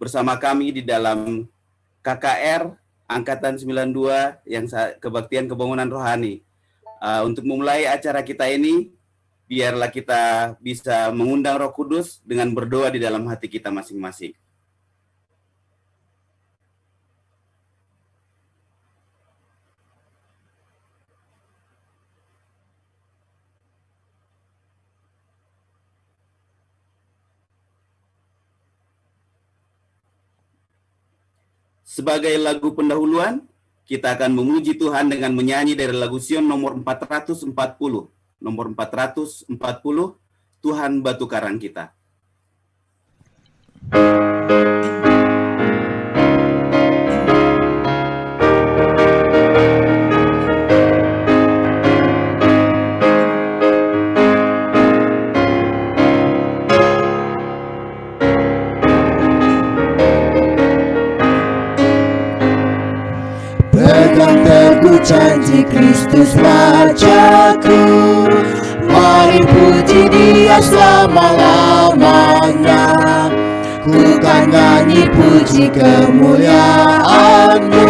bersama kami di dalam KKR Angkatan 92 yang Kebaktian Kebangunan Rohani. Untuk memulai acara kita ini, biarlah kita bisa mengundang Roh Kudus dengan berdoa di dalam hati kita masing-masing. Sebagai lagu pendahuluan, kita akan memuji Tuhan dengan menyanyi dari lagu Sion nomor 440. Nomor 440, Tuhan Batu Karang Kita. Pegang teguh janji Kristus Rajaku, mari puji Dia selama-lamanya. Ku kan nyanyi puji kemuliaan-Mu,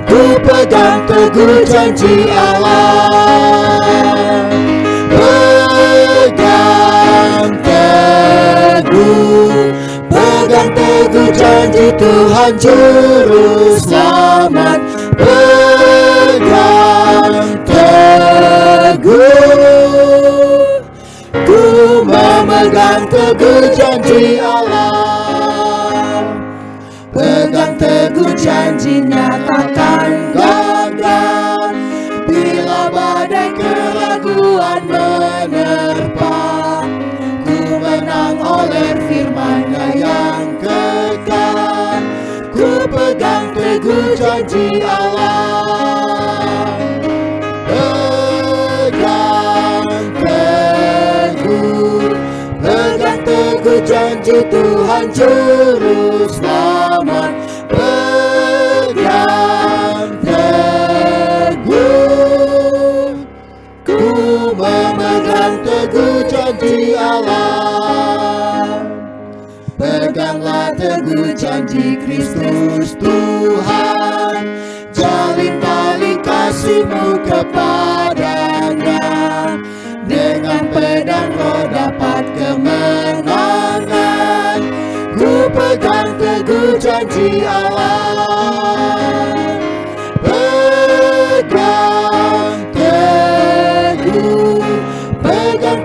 ku pegang teguh janji Allah. Pegang teguh janji Tuhan Juru Selamat. Pegang teguh, ku memegang teguh janji Allah. Pegang teguh janji, nyatakan gagah bila badai keraguan menerpa. Ku menang oleh firman-Nya yang kekal. Ku pegang teguh janji Allah. Pegang teguh janji Tuhan Juru Selamat. Pegang teguh, ku memegang teguh janji Allah. Peganglah teguh janji Kristus Tuhan, jalin tali kasih-Mu kepadanya. Dengan pedang Roh dapat kemenangan, ku pegang teguh janji Allah. Pegang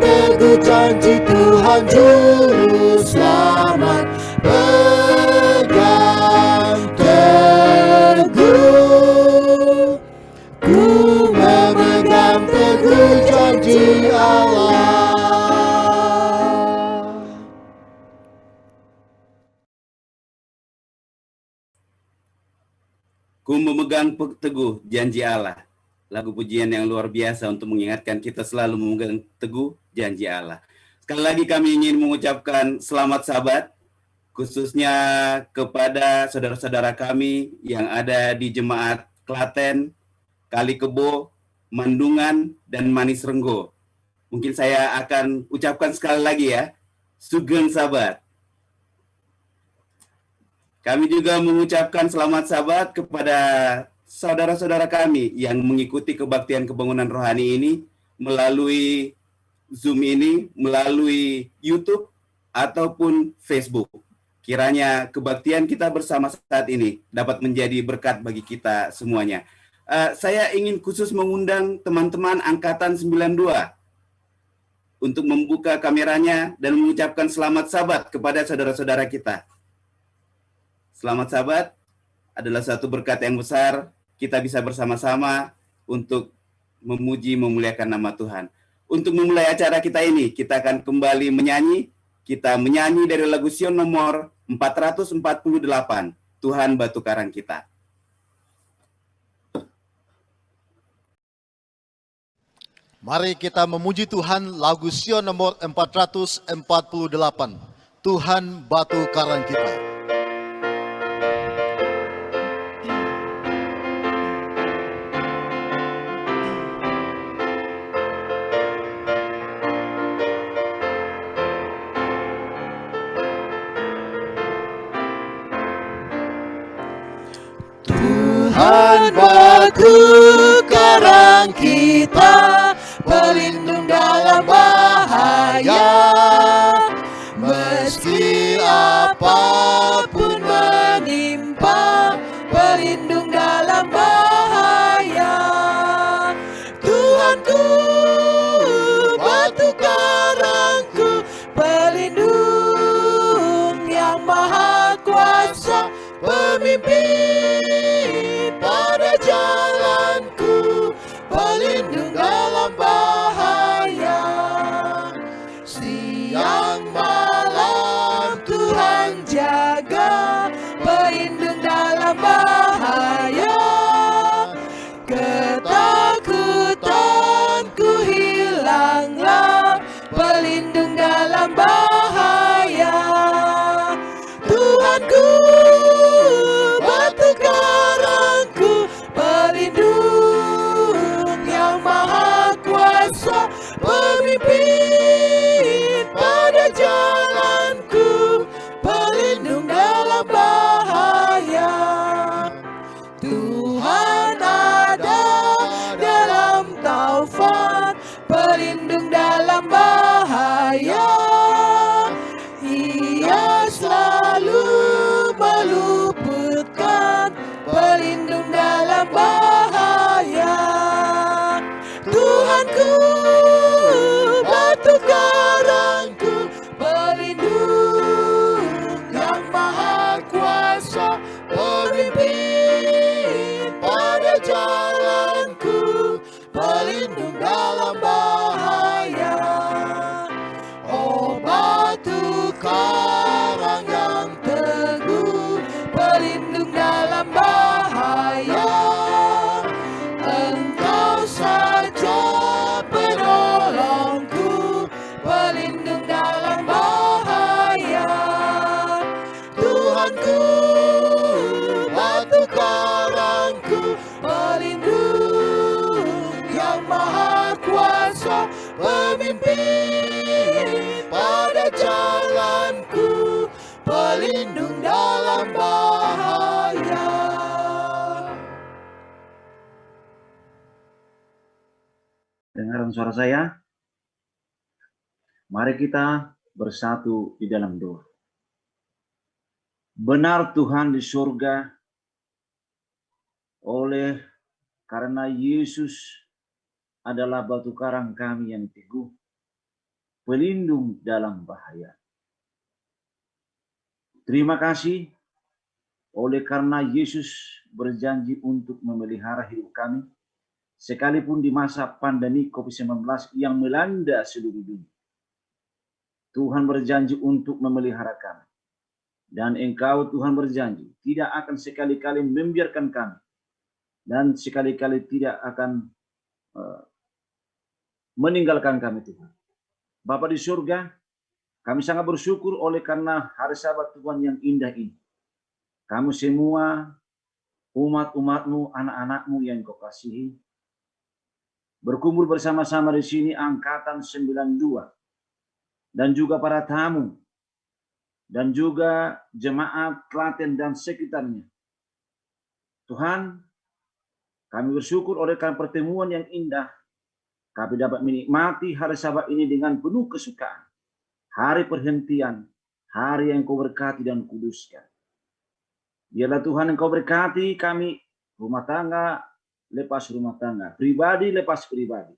teguh janji Tuhan Juru Selamat. Pegang teguh, ku memegang teguh janji Allah. Ku memegang teguh janji Allah. Lagu pujian yang luar biasa untuk mengingatkan kita selalu memegang teguh janji Allah. Sekali lagi kami ingin mengucapkan selamat Sabat, khususnya kepada saudara-saudara kami yang ada di Jemaat Klaten, Kalikebo, Mandungan, dan Manis Renggo. Mungkin saya akan ucapkan sekali lagi ya, Sugeng Sabat. Kami juga mengucapkan selamat Sabat kepada saudara-saudara kami yang mengikuti kebaktian kebangunan rohani ini melalui Zoom ini, melalui YouTube ataupun Facebook. Kiranya kebaktian kita bersama saat ini dapat menjadi berkat bagi kita semuanya. Saya ingin khusus mengundang teman-teman Angkatan 92 untuk membuka kameranya dan mengucapkan selamat Sabat kepada saudara-saudara kita. Selamat Sabat adalah satu berkat yang besar, kita bisa bersama-sama untuk memuji, memuliakan nama Tuhan. Untuk memulai acara kita ini, kita akan kembali menyanyi. Kita menyanyi dari lagu Sion nomor 448, Tuhan Batu Karang Kita. Mari kita memuji Tuhan, lagu Sion nomor 448, Tuhan Batu Karang Kita. Tuhan batu karang kita, pelindung dalam bahaya. Meski apapun menimpa, pelindung dalam bahaya. Tuhanku, batu karangku, pelindung yang maha kuasa, pemimpin pada jalanku, pelindung dalam bahaya. Siang malam Tuhan jaga, pelindung dalam bahaya. Ketakutanku hilanglah, pelindung dalam bahaya. Tuhanku, batu karangku, pelindung yang maha kuasa, pemimpin pada jalanku, pelindung dalam bahaya. Tuhan ada dalam taufan, pelindung dalam bahaya. Ia selalu meluputkan, pelindung dalam bahaya. Tuhanku, batu karangku, pelindung yang maha kuasa, pemimpin pada jalanku, pelindung dalam bahaya. Oh batu karang yang teguh, pelindung dalam bahaya. Engkau saja penolongku, pelindung dalam bahaya. Tuhanku, batu karangku, pelindung yang maha kuasa, pemimpin pada jalanku, pelindung dalam bahaya. Dengarkan suara saya. Mari kita bersatu di dalam doa. Benar Tuhan di surga, oleh karena Yesus adalah batu karang kami yang teguh, pelindung dalam bahaya. Terima kasih oleh karena Yesus berjanji untuk memelihara hidup kami, sekalipun di masa pandemi COVID-19 yang melanda seluruh dunia. Tuhan berjanji untuk memelihara kami. Dan Engkau Tuhan berjanji tidak akan sekali-kali membiarkan kami. Dan sekali-kali tidak akan meninggalkan kami Tuhan. Bapa di surga, kami sangat bersyukur oleh karena hari Sabat Tuhan yang indah ini. Kamu semua umat-umat-Mu, anak-anak-Mu yang Kau kasihi, berkumpul bersama-sama di sini angkatan 92 dan juga para tamu dan juga jemaat Klaten dan sekitarnya. Tuhan, kami bersyukur oleh karena pertemuan yang indah. Kami dapat menikmati hari Sabat ini dengan penuh kesukaan. Hari perhentian, hari yang Kau berkati dan kuduskan. Biarlah Tuhan yang Kau berkati kami, rumah tangga lepas rumah tangga, pribadi lepas pribadi.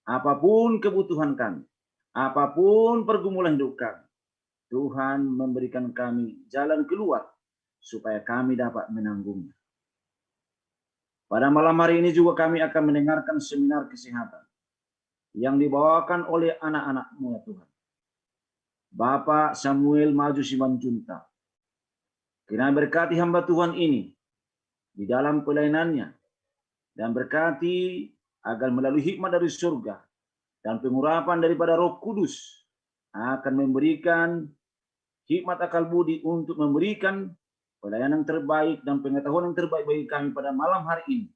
Apapun kebutuhan kami, apapun pergumulan hidup kami, Tuhan memberikan kami jalan keluar supaya kami dapat menanggungnya. Pada malam hari ini juga kami akan mendengarkan seminar kesehatan yang dibawakan oleh anak-anak-Mu ya Tuhan. Bapak Samuel Maju Simanjunta. Kiranya berkati hamba Tuhan ini di dalam pelayanannya dan berkati agar melalui hikmat dari surga dan pengurapan daripada Roh Kudus akan memberikan hikmat akal budi untuk memberikan pelayanan terbaik dan pengetahuan yang terbaik bagi kami pada malam hari ini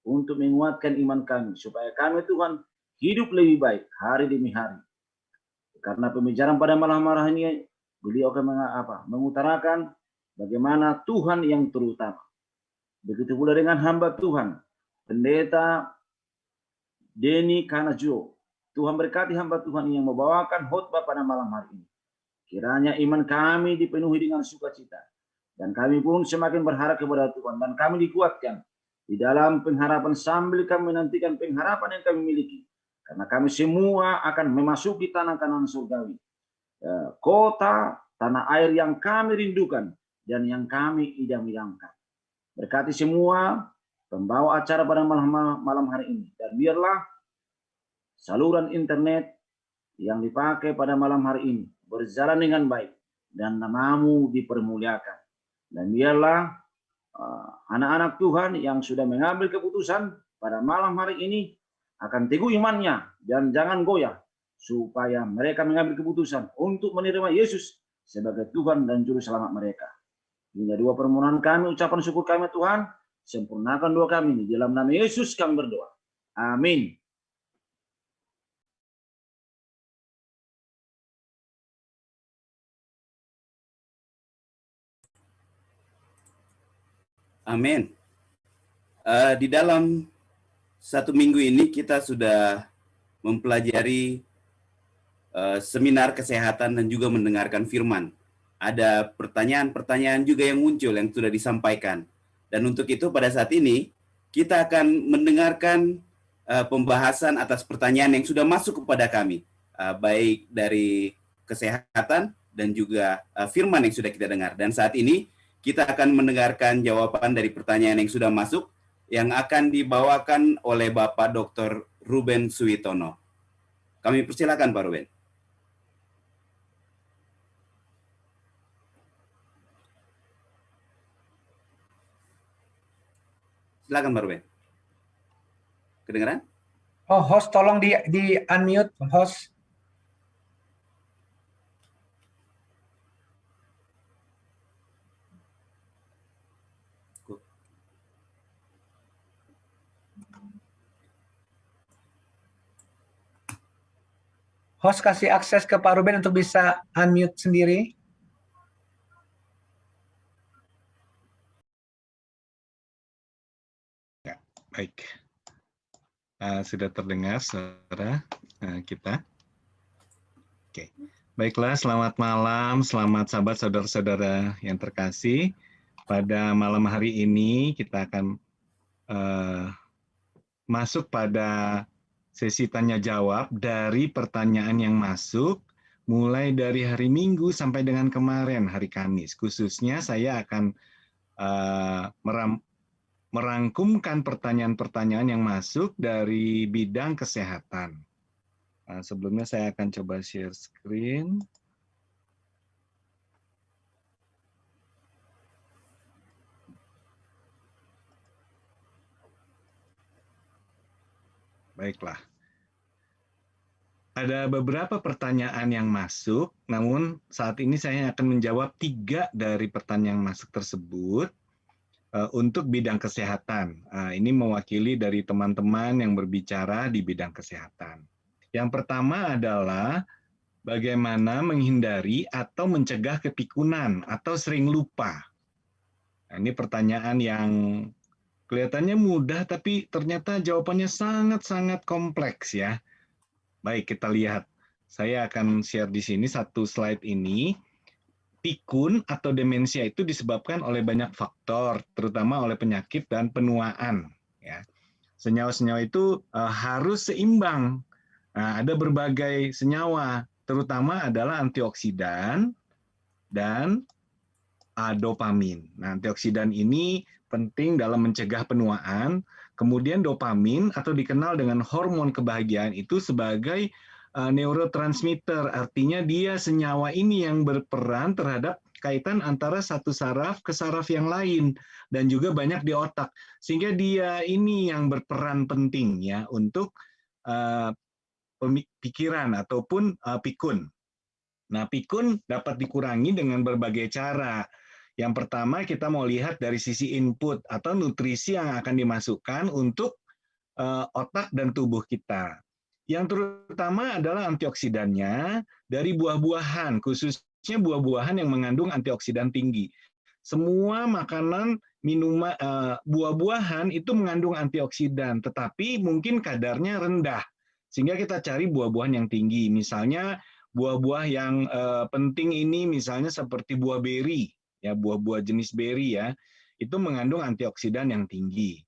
untuk menguatkan iman kami supaya kami Tuhan hidup lebih baik hari demi hari. Karena pembicaraan pada malam hari ini beliau akan mengutarakan bagaimana Tuhan yang terutama. Begitu pula dengan hamba Tuhan, Pendeta Denny Kanajo. Tuhan berkati hamba Tuhan yang membawakan khotbah pada malam hari ini. Kiranya iman kami dipenuhi dengan sukacita. Dan kami pun semakin berharap kepada Tuhan. Dan kami dikuatkan di dalam pengharapan sambil kami menantikan pengharapan yang kami miliki. Karena kami semua akan memasuki tanah Kanaan surgawi. Kota, tanah air yang kami rindukan dan yang kami idam-idamkan. Berkati semua pembawa acara pada malam hari ini. Dan biarlah saluran internet yang dipakai pada malam hari ini berjalan dengan baik dan namamu dipermuliakan. Dan biarlah anak-anak Tuhan yang sudah mengambil keputusan pada malam hari ini akan teguh imannya dan jangan goyah, supaya mereka mengambil keputusan untuk menerima Yesus sebagai Tuhan dan Juru Selamat mereka. Ini dua permohonan kami, ucapan syukur kami Tuhan, sempurnakan doa kami ini. Dalam nama Yesus kami berdoa. Amin. Amin. Di dalam 1 minggu ini kita sudah mempelajari seminar kesehatan dan juga mendengarkan firman. Ada pertanyaan-pertanyaan juga yang muncul yang sudah disampaikan. Dan untuk itu pada saat ini kita akan mendengarkan pembahasan atas pertanyaan yang sudah masuk kepada kami, baik dari kesehatan dan juga firman yang sudah kita dengar. Dan saat ini kita akan mendengarkan jawaban dari pertanyaan yang sudah masuk yang akan dibawakan oleh Bapak Dr. Ruben Suitono. Kami persilakan Pak Ruben. Silakan Pak Ruben. Kedengaran? Oh, host tolong di unmute, host. Host kasih akses ke Pak Ruben untuk bisa unmute sendiri. Ya, baik. Sudah terdengar suara kita. Oke. Baiklah, selamat malam, selamat sahabat saudara-saudara yang terkasih. Pada malam hari ini kita akan masuk pada sesi tanya jawab dari pertanyaan yang masuk mulai dari hari Minggu sampai dengan kemarin hari Kamis. Khususnya saya akan merangkumkan pertanyaan-pertanyaan yang masuk dari bidang kesehatan. Sebelumnya saya akan coba share screen. Baiklah. Ada beberapa pertanyaan yang masuk, namun saat ini saya akan menjawab 3 dari pertanyaan yang masuk tersebut untuk bidang kesehatan. Ini mewakili dari teman-teman yang berbicara di bidang kesehatan. Yang pertama adalah bagaimana menghindari atau mencegah kepikunan atau sering lupa. Nah, ini pertanyaan yang kelihatannya mudah, tapi ternyata jawabannya sangat-sangat kompleks ya. Baik, kita lihat. Saya akan share di sini satu slide ini. Pikun atau demensia itu disebabkan oleh banyak faktor, terutama oleh penyakit dan penuaan. Ya. Senyawa-senyawa itu harus seimbang. Nah, ada berbagai senyawa, terutama adalah antioksidan dan dopamin. Nah, antioksidan ini penting dalam mencegah penuaan. Kemudian dopamin atau dikenal dengan hormon kebahagiaan itu sebagai neurotransmitter, artinya dia senyawa ini yang berperan terhadap kaitan antara satu saraf ke saraf yang lain dan juga banyak di otak, sehingga dia ini yang berperan penting ya untuk pikiran ataupun pikun. Nah, pikun dapat dikurangi dengan berbagai cara. Yang pertama kita mau lihat dari sisi input atau nutrisi yang akan dimasukkan untuk otak dan tubuh kita. Yang terutama adalah antioksidannya dari buah-buahan, khususnya buah-buahan yang mengandung antioksidan tinggi. Semua makanan minuman buah-buahan itu mengandung antioksidan, tetapi mungkin kadarnya rendah. Sehingga kita cari buah-buahan yang tinggi. Misalnya buah-buah yang penting ini misalnya seperti buah beri, ya buah-buah jenis beri ya, itu mengandung antioksidan yang tinggi.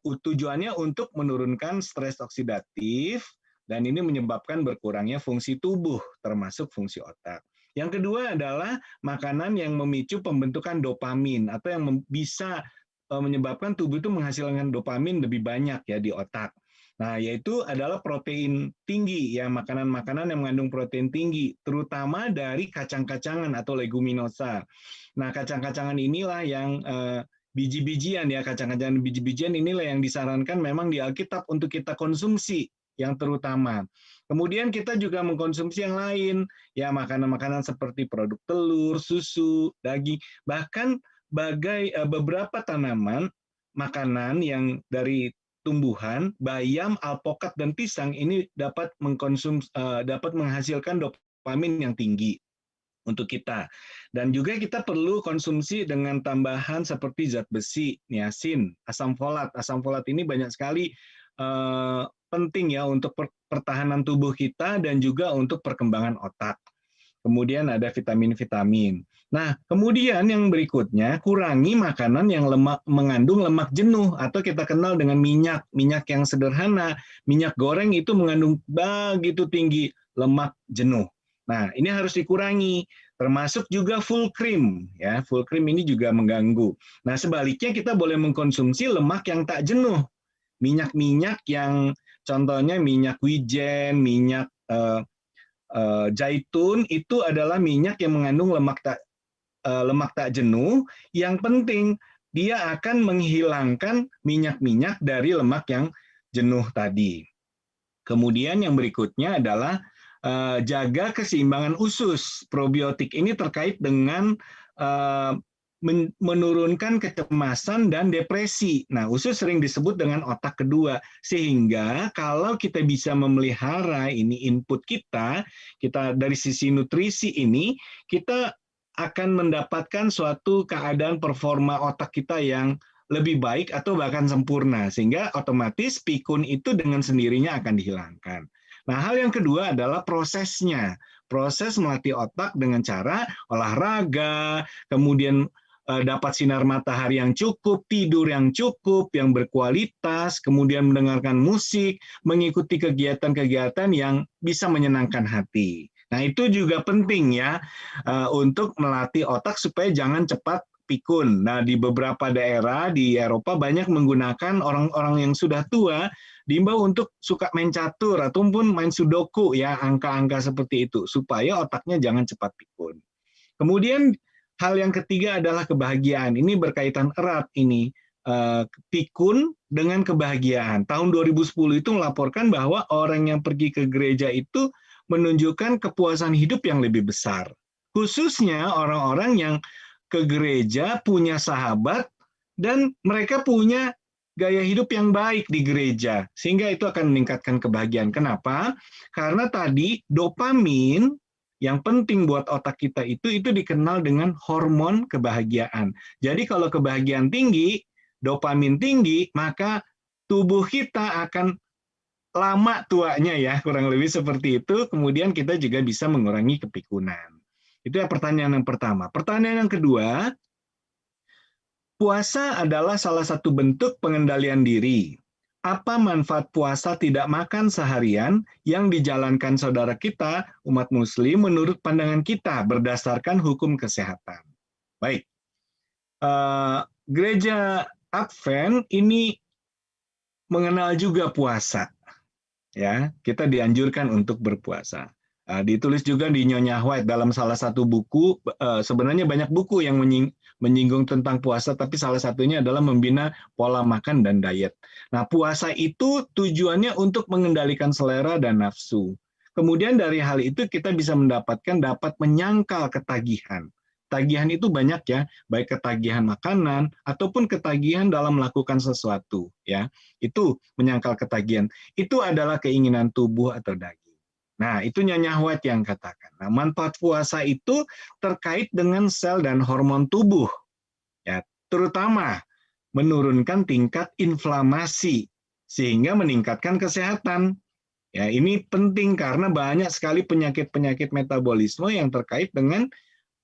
Tujuannya untuk menurunkan stres oksidatif dan ini menyebabkan berkurangnya fungsi tubuh termasuk fungsi otak. Yang kedua adalah makanan yang memicu pembentukan dopamin atau yang bisa menyebabkan tubuh itu menghasilkan dopamin lebih banyak ya di otak. Nah, yaitu adalah protein tinggi ya, makanan-makanan yang mengandung protein tinggi, terutama dari kacang-kacangan atau leguminosa. Nah, kacang-kacangan inilah yang biji-bijian ya, kacang-kacangan biji-bijian inilah yang disarankan memang di Alkitab untuk kita konsumsi yang terutama. Kemudian kita juga mengkonsumsi yang lain, ya makanan-makanan seperti produk telur, susu, daging, bahkan beberapa tanaman, makanan yang dari tumbuhan, bayam, alpukat, dan pisang ini dapat menghasilkan dopamin yang tinggi untuk kita. Dan juga kita perlu konsumsi dengan tambahan seperti zat besi, niacin, asam folat. Asam folat ini banyak sekali penting ya untuk pertahanan tubuh kita dan juga untuk perkembangan otak. Kemudian ada vitamin-vitamin. Nah, kemudian yang berikutnya, kurangi makanan yang mengandung lemak jenuh atau kita kenal dengan minyak yang sederhana. Minyak goreng itu mengandung begitu tinggi lemak jenuh. Nah, ini harus dikurangi, termasuk juga full cream ya. Full cream ini juga mengganggu. Nah, sebaliknya kita boleh mengkonsumsi lemak yang tak jenuh. Minyak-minyak yang contohnya minyak wijen, minyak zaitun itu adalah minyak yang mengandung lemak tak jenuh. Yang penting dia akan menghilangkan minyak-minyak dari lemak yang jenuh tadi. Kemudian yang berikutnya adalah jaga keseimbangan usus. Probiotik ini terkait dengan menurunkan kecemasan dan depresi. Nah, usus sering disebut dengan otak kedua, sehingga kalau kita bisa memelihara ini input kita dari sisi nutrisi ini, kita akan mendapatkan suatu keadaan performa otak kita yang lebih baik atau bahkan sempurna, sehingga otomatis pikun itu dengan sendirinya akan dihilangkan. Nah, hal yang kedua adalah prosesnya. Proses melatih otak dengan cara olahraga, kemudian dapat sinar matahari yang cukup, tidur yang cukup, yang berkualitas, kemudian mendengarkan musik, mengikuti kegiatan-kegiatan yang bisa menyenangkan hati. Nah, itu juga penting ya untuk melatih otak supaya jangan cepat pikun. Nah, di beberapa daerah di Eropa banyak menggunakan orang-orang yang sudah tua diimbau untuk suka main catur ataupun main sudoku ya, angka-angka seperti itu supaya otaknya jangan cepat pikun. Kemudian hal yang ketiga adalah kebahagiaan. Ini berkaitan erat ini. Pikun dengan kebahagiaan. Tahun 2010 itu melaporkan bahwa orang yang pergi ke gereja itu menunjukkan kepuasan hidup yang lebih besar. Khususnya orang-orang yang ke gereja punya sahabat dan mereka punya gaya hidup yang baik di gereja. Sehingga itu akan meningkatkan kebahagiaan. Kenapa? Karena tadi dopamin yang penting buat otak kita itu dikenal dengan hormon kebahagiaan. Jadi kalau kebahagiaan tinggi, dopamin tinggi, maka tubuh kita akan lama tuanya ya, kurang lebih seperti itu. Kemudian kita juga bisa mengurangi kepikunan. Itu ya pertanyaan yang pertama. Pertanyaan yang kedua, puasa adalah salah satu bentuk pengendalian diri. Apa manfaat puasa tidak makan seharian yang dijalankan saudara kita, umat muslim, menurut pandangan kita berdasarkan hukum kesehatan? Baik, gereja Advent ini mengenal juga puasa. Ya, kita dianjurkan untuk berpuasa. Ditulis juga di Nyonya White dalam salah satu buku, sebenarnya banyak buku yang menyinggung tentang puasa, tapi salah satunya adalah membina pola makan dan diet. Nah, puasa itu tujuannya untuk mengendalikan selera dan nafsu. Kemudian dari hal itu kita bisa dapat menyangkal ketagihan. Tagihan itu banyak ya, baik ketagihan makanan ataupun ketagihan dalam melakukan sesuatu. Ya, itu menyangkal ketagihan. Itu adalah keinginan tubuh atau daging. Nah, itu Nyonya White yang katakan. Nah, manfaat puasa itu terkait dengan sel dan hormon tubuh. Ya, terutama menurunkan tingkat inflamasi sehingga meningkatkan kesehatan. Ya, ini penting karena banyak sekali penyakit-penyakit metabolisme yang terkait dengan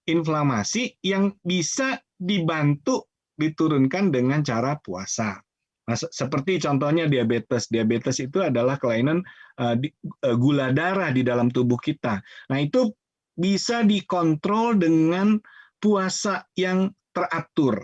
inflamasi yang bisa dibantu diturunkan dengan cara puasa. Nah, seperti contohnya diabetes. Diabetes itu adalah kelainan gula darah di dalam tubuh kita. Nah, itu bisa dikontrol dengan puasa yang teratur.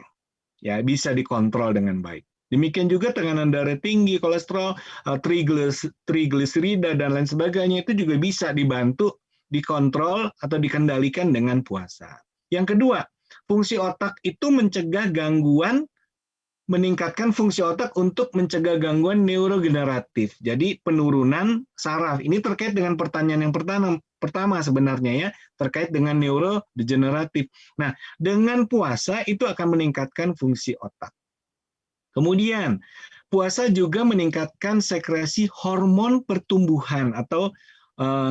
Ya, bisa dikontrol dengan baik. Demikian juga tekanan darah tinggi, kolesterol, trigliserida, dan lain sebagainya itu juga bisa dibantu, dikontrol, atau dikendalikan dengan puasa. Yang kedua, fungsi otak itu mencegah gangguan, meningkatkan fungsi otak untuk mencegah gangguan neurogeneratif. Jadi penurunan saraf. Ini terkait dengan pertanyaan yang pertama sebenarnya ya, terkait dengan neurodegeneratif. Nah, dengan puasa itu akan meningkatkan fungsi otak. Kemudian, puasa juga meningkatkan sekresi hormon pertumbuhan atau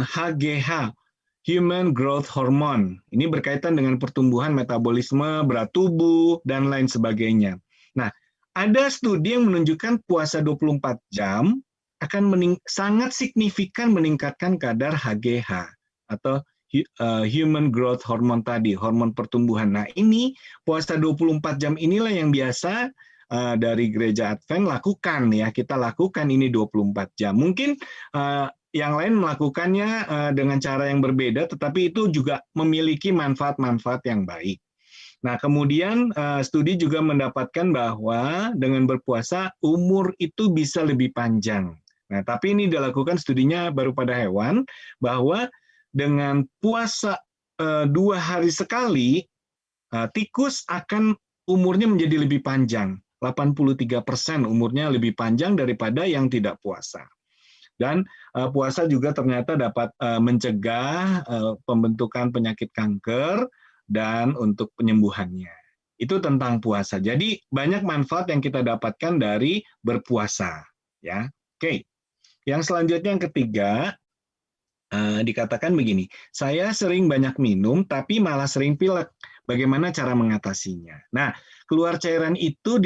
HGH, Human Growth Hormone. Ini berkaitan dengan pertumbuhan, metabolisme, berat tubuh, dan lain sebagainya. Nah, ada studi yang menunjukkan puasa 24 jam akan sangat signifikan meningkatkan kadar HGH atau Human Growth Hormone tadi, hormon pertumbuhan. Nah, ini puasa 24 jam inilah yang biasa dari gereja Advent lakukan ya, kita lakukan ini 24 jam. Mungkin yang lain melakukannya dengan cara yang berbeda, tetapi itu juga memiliki manfaat-manfaat yang baik. Nah, kemudian studi juga mendapatkan bahwa dengan berpuasa umur itu bisa lebih panjang. Nah, tapi ini dilakukan studinya baru pada hewan, bahwa dengan puasa 2 hari sekali, tikus akan umurnya menjadi lebih panjang. 83% umurnya lebih panjang daripada yang tidak puasa. Dan puasa juga ternyata dapat mencegah pembentukan penyakit kanker dan untuk penyembuhannya. Itu tentang puasa. Jadi banyak manfaat yang kita dapatkan dari berpuasa. Ya, oke. Yang selanjutnya yang ketiga, dikatakan begini, saya sering banyak minum tapi malah sering pilek. Bagaimana cara mengatasinya? Nah, keluar cairan itu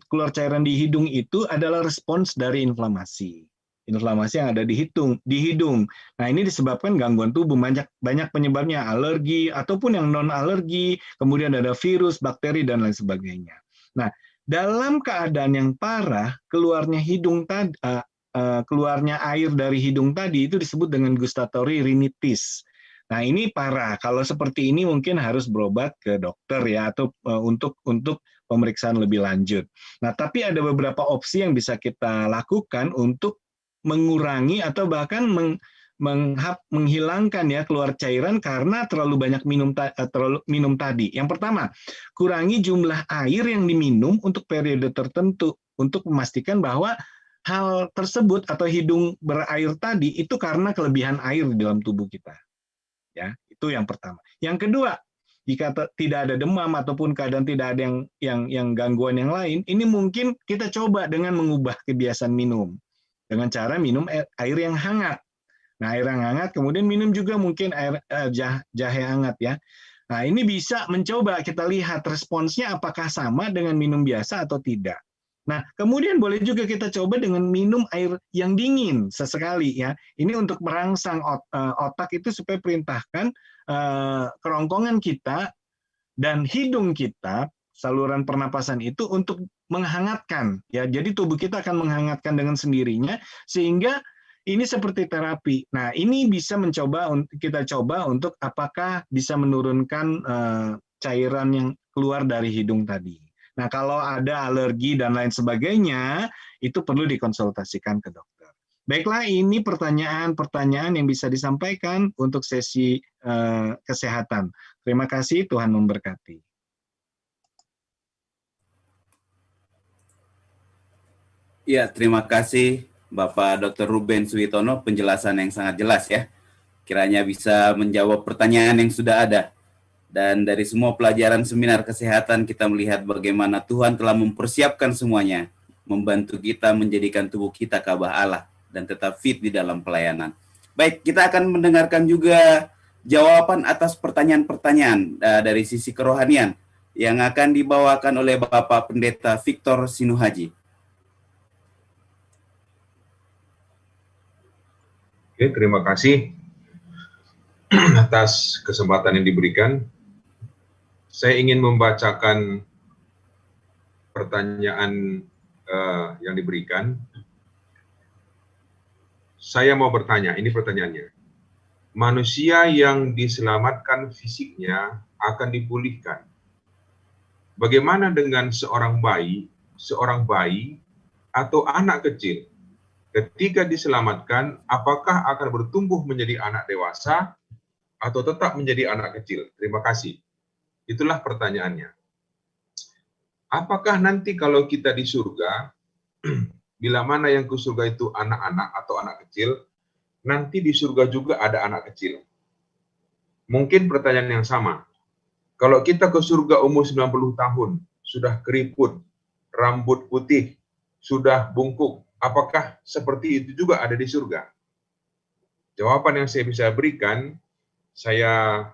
keluar cairan di hidung itu adalah respons dari inflamasi. Inflamasi yang ada di hidung. Nah, ini disebabkan gangguan tubuh, banyak penyebabnya, alergi ataupun yang non alergi, kemudian ada virus, bakteri, dan lain sebagainya. Nah, dalam keadaan yang parah, keluarnya air dari hidung tadi itu disebut dengan gustatory rhinitis. Nah, ini parah. Kalau seperti ini mungkin harus berobat ke dokter ya, atau untuk pemeriksaan lebih lanjut. Nah, tapi ada beberapa opsi yang bisa kita lakukan untuk mengurangi atau bahkan menghilangkan ya keluar cairan karena terlalu banyak minum tadi. Yang pertama, kurangi jumlah air yang diminum untuk periode tertentu untuk memastikan bahwa hal tersebut atau hidung berair tadi itu karena kelebihan air di dalam tubuh kita. Ya, itu yang pertama. Yang kedua, jika tidak ada demam ataupun keadaan tidak ada yang gangguan yang lain, ini mungkin kita coba dengan mengubah kebiasaan minum dengan cara minum air yang hangat. Nah, air yang hangat, kemudian minum juga mungkin air jahe hangat ya. Nah, ini bisa mencoba kita lihat responsnya apakah sama dengan minum biasa atau tidak. Nah, kemudian boleh juga kita coba dengan minum air yang dingin sesekali ya. Ini untuk merangsang otak itu supaya perintahkan kerongkongan kita dan hidung kita, saluran pernapasan itu untuk menghangatkan ya. Jadi tubuh kita akan menghangatkan dengan sendirinya sehingga ini seperti terapi. Nah, ini bisa kita coba untuk apakah bisa menurunkan cairan yang keluar dari hidung tadi. Nah, kalau ada alergi dan lain sebagainya, itu perlu dikonsultasikan ke dokter. Baiklah, ini pertanyaan-pertanyaan yang bisa disampaikan untuk sesi kesehatan. Terima kasih, Tuhan memberkati. Ya, terima kasih Bapak Dr. Ruben Suwitono, penjelasan yang sangat jelas ya. Kiranya bisa menjawab pertanyaan yang sudah ada. Dan dari semua pelajaran seminar kesehatan kita melihat bagaimana Tuhan telah mempersiapkan semuanya, membantu kita menjadikan tubuh kita kabah Allah dan tetap fit di dalam pelayanan. Baik, kita akan mendengarkan juga jawaban atas pertanyaan-pertanyaan dari sisi kerohanian. yang akan dibawakan oleh Bapak Pendeta Victor Sinuhaji. Oke, terima kasih atas kesempatan yang diberikan. Saya ingin membacakan pertanyaan yang diberikan. Saya mau bertanya, ini pertanyaannya. Manusia yang diselamatkan fisiknya akan dipulihkan. Bagaimana dengan seorang bayi atau anak kecil? Ketika diselamatkan, apakah akan bertumbuh menjadi anak dewasa atau tetap menjadi anak kecil? Terima kasih. Itulah pertanyaannya. Apakah nanti kalau kita di surga, bila mana yang ke surga itu anak-anak atau anak kecil, nanti di surga juga ada anak kecil? Mungkin pertanyaan yang sama. Kalau kita ke surga umur 90 tahun, sudah keriput, rambut putih, sudah bungkuk, apakah seperti itu juga ada di surga? Jawaban yang saya bisa berikan, saya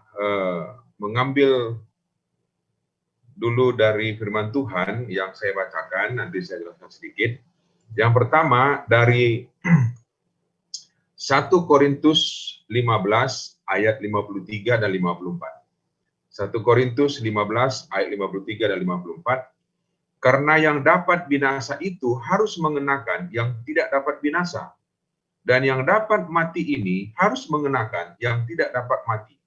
mengambil dulu dari firman Tuhan yang saya bacakan, nanti saya jelaskan sedikit. Yang pertama dari 1 Korintus 15 ayat 53 dan 54. 1 Korintus 15 ayat 53 dan 54. Karena yang dapat binasa itu harus mengenakan yang tidak dapat binasa. Dan yang dapat mati ini harus mengenakan yang tidak dapat mati.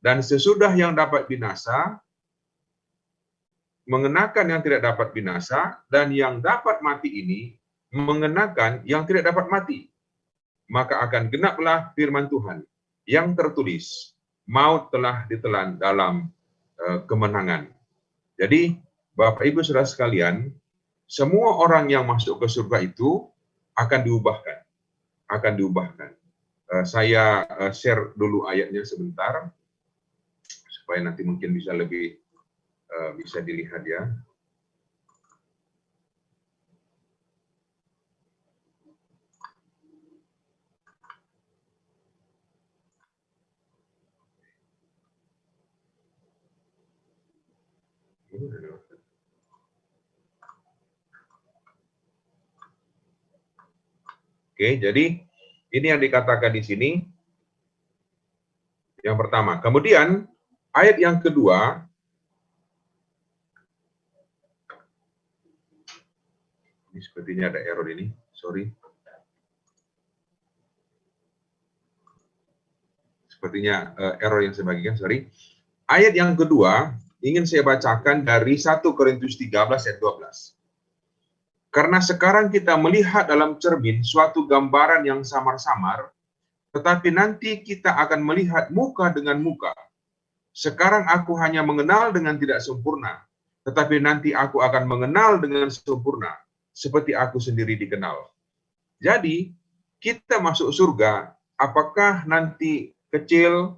Dan sesudah yang dapat binasa, mengenakan yang tidak dapat binasa, dan yang dapat mati ini mengenakan yang tidak dapat mati. Maka akan genaplah firman Tuhan yang tertulis, maut telah ditelan dalam kemenangan. Jadi, Bapak Ibu Saudara sekalian, semua orang yang masuk ke surga itu akan diubahkan. Akan diubahkan. Saya share dulu ayatnya sebentar, supaya nanti mungkin bisa lebih bisa dilihat ya. Oke, jadi ini yang dikatakan di sini. Yang pertama. Kemudian ayat yang kedua, ini sepertinya ada error ini, sorry. Sepertinya error yang saya bagikan, sorry. Ayat yang kedua ingin saya bacakan dari 1 Korintus 13 ayat 12. Karena sekarang kita melihat dalam cermin suatu gambaran yang samar-samar, tetapi nanti kita akan melihat muka dengan muka. Sekarang aku hanya mengenal dengan tidak sempurna, tetapi nanti aku akan mengenal dengan sempurna, seperti aku sendiri dikenal. Jadi, kita masuk surga, apakah nanti kecil,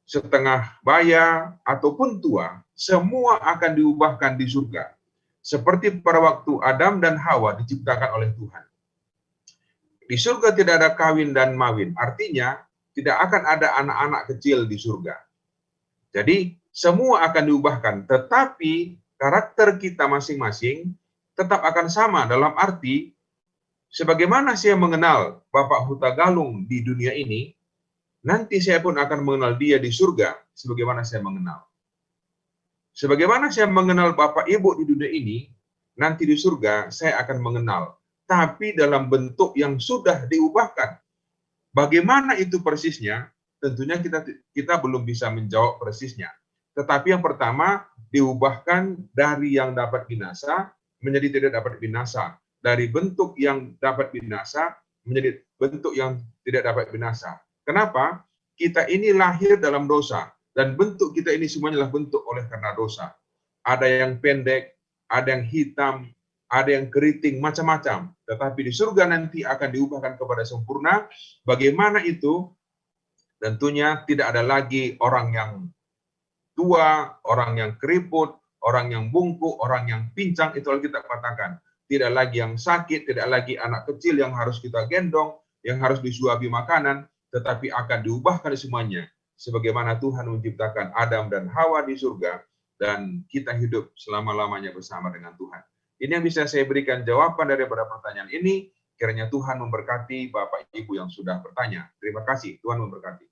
setengah baya, ataupun tua, semua akan diubahkan di surga. Seperti pada waktu Adam dan Hawa diciptakan oleh Tuhan. Di surga tidak ada kawin dan mawin, artinya tidak akan ada anak-anak kecil di surga. Jadi, semua akan diubahkan, tetapi karakter kita masing-masing tetap akan sama dalam arti, sebagaimana saya mengenal Bapak Huta Galung di dunia ini, nanti saya pun akan mengenal dia di surga, sebagaimana saya mengenal. Sebagaimana saya mengenal Bapak Ibu di dunia ini, nanti di surga saya akan mengenal, tapi dalam bentuk yang sudah diubahkan. Bagaimana itu persisnya? Tentunya kita belum bisa menjawab persisnya. Tetapi yang pertama, diubahkan dari yang dapat binasa menjadi tidak dapat binasa. Dari bentuk yang dapat binasa menjadi bentuk yang tidak dapat binasa. Kenapa? Kita ini lahir dalam dosa. Dan bentuk kita ini semuanya adalah bentuk oleh karena dosa. Ada yang pendek, ada yang hitam, ada yang keriting, macam-macam. Tetapi di surga nanti akan diubahkan kepada sempurna. Bagaimana itu? Tentunya tidak ada lagi orang yang tua, orang yang keriput, orang yang bungkuk, orang yang pincang, itu kita katakan. Tidak lagi yang sakit, tidak lagi anak kecil yang harus kita gendong, yang harus disuapi makanan, tetapi akan diubahkan semuanya. Sebagaimana Tuhan menciptakan Adam dan Hawa di surga, dan kita hidup selama-lamanya bersama dengan Tuhan. Ini yang bisa saya berikan jawaban daripada pertanyaan ini. Kiranya Tuhan memberkati Bapak Ibu yang sudah bertanya. Terima kasih, Tuhan memberkati.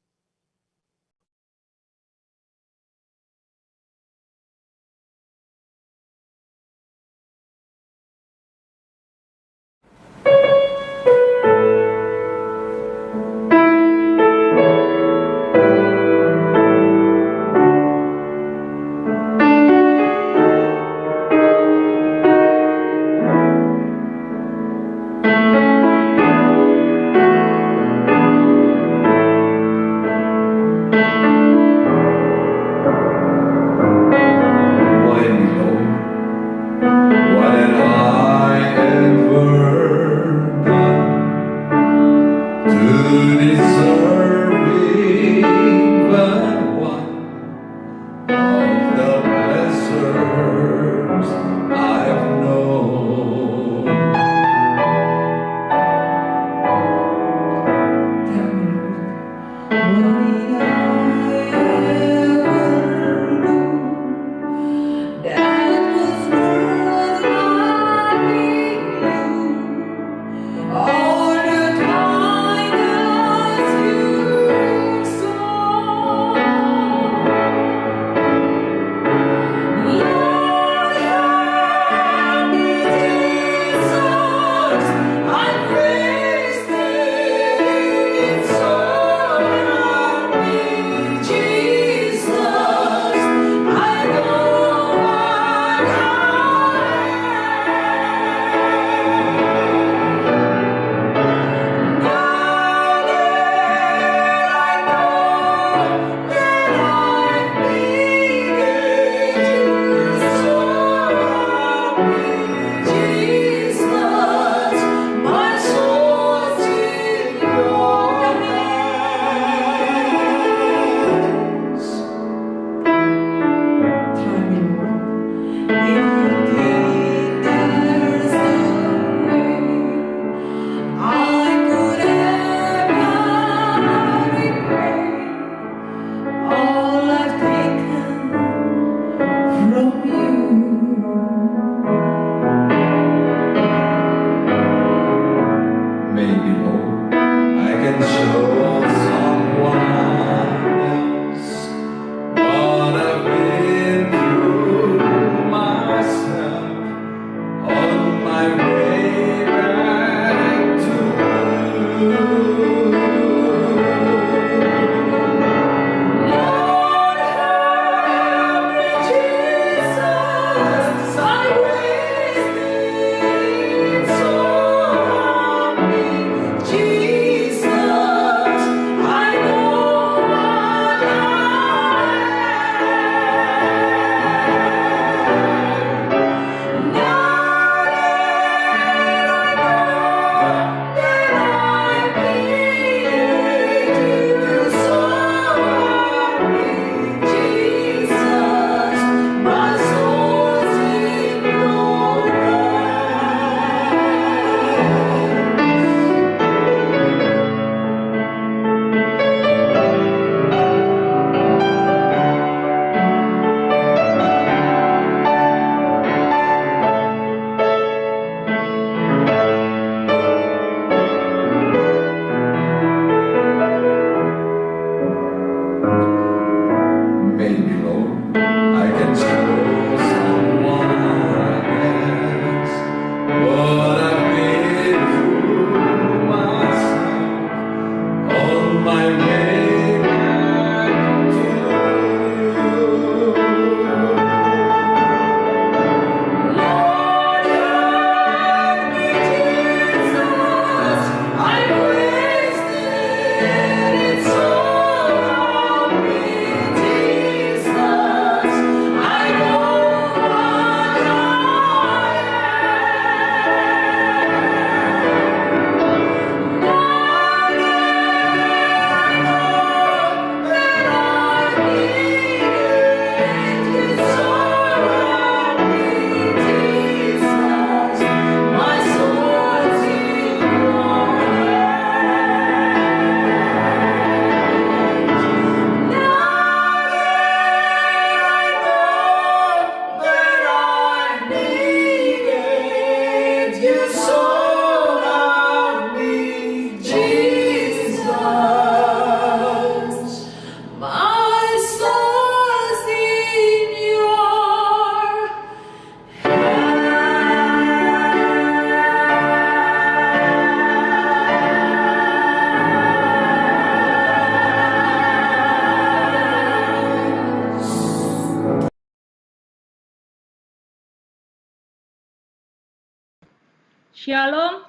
Shalom,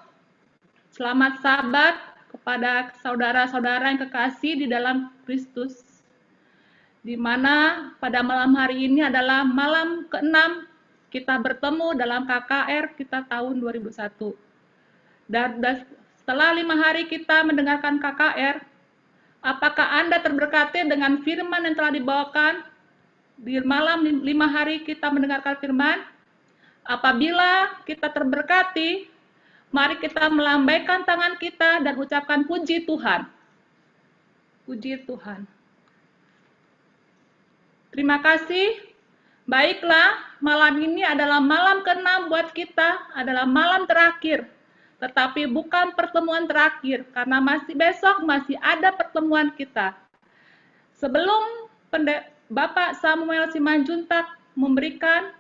selamat Sabat kepada saudara-saudara yang kekasih di dalam Kristus, di mana pada malam hari ini adalah malam ke-6 kita bertemu dalam KKR kita tahun 2001. Dan setelah 5 hari kita mendengarkan KKR, apakah Anda terberkati dengan firman yang telah dibawakan di malam 5 hari kita mendengarkan firman? Apabila kita terberkati, mari kita melambaikan tangan kita dan ucapkan puji Tuhan. Puji Tuhan. Terima kasih. Baiklah, malam ini adalah malam ke-6 buat kita, adalah malam terakhir. Tetapi bukan pertemuan terakhir, karena besok masih ada pertemuan kita. Sebelum Bapak Samuel Simanjuntak memberikan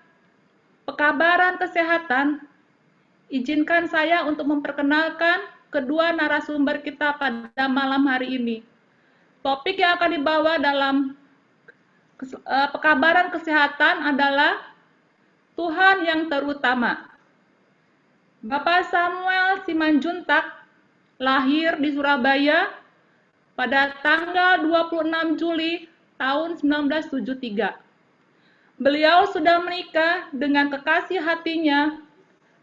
pekabaran kesehatan, izinkan saya untuk memperkenalkan kedua narasumber kita pada malam hari ini. Topik yang akan dibawa dalam pekabaran kesehatan adalah Tuhan yang terutama. Bapak Samuel Simanjuntak lahir di Surabaya pada tanggal 26 Juli tahun 1973. Beliau sudah menikah dengan kekasih hatinya,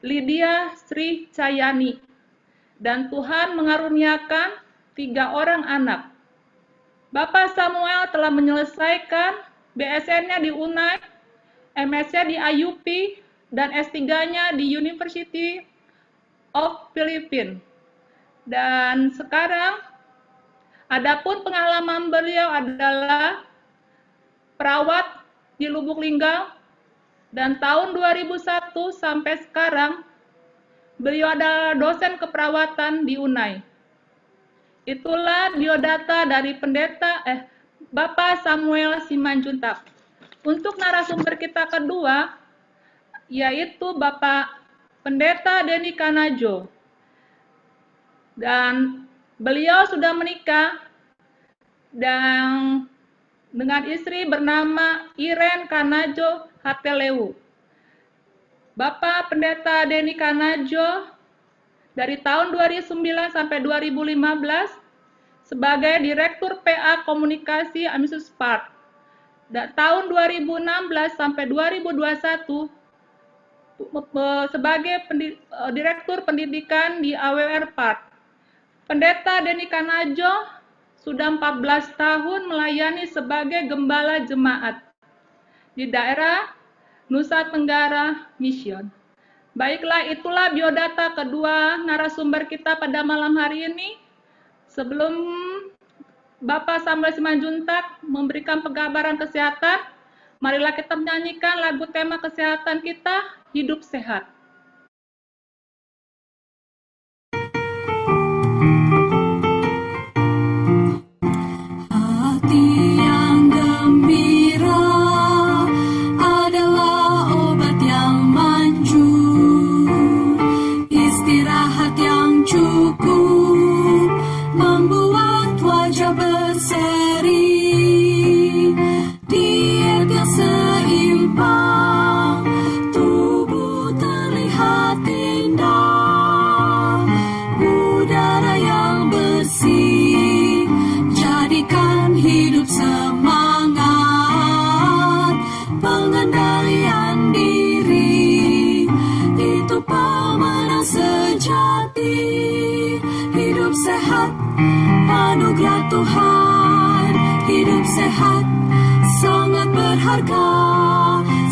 Lydia Sri Cayani, dan Tuhan mengaruniakan 3 orang anak. Bapak Samuel telah menyelesaikan BSN-nya di UNAI, MS-nya di IUP, dan S3-nya di University of Philippines. Dan sekarang, adapun pengalaman beliau adalah perawat di Lubuk Linggau, dan tahun 2001 sampai sekarang, beliau adalah dosen keperawatan di UNAI. Itulah biodata dari Bapak Samuel Simanjuntak. Untuk narasumber kita kedua, yaitu Bapak Pendeta Denny Kanajo. Dan beliau sudah menikah dan dengan istri bernama Irene Kanajo Hateleu. Bapak Pendeta Denny Kanajo dari tahun 2009 sampai 2015 sebagai Direktur PA Komunikasi Amisus Park. Dan tahun 2016 sampai 2021 sebagai Direktur Pendidikan di AWR Park. Pendeta Denny Kanajo sudah 14 tahun melayani sebagai gembala jemaat di daerah Nusa Tenggara Mission. Baiklah, itulah biodata kedua narasumber kita pada malam hari ini. Sebelum Bapak Samuel Simanjuntak memberikan pekabaran kesehatan, marilah kita menyanyikan lagu tema kesehatan kita, Hidup Sehat. Anugerah Tuhan, hidup sehat, sangat berharga.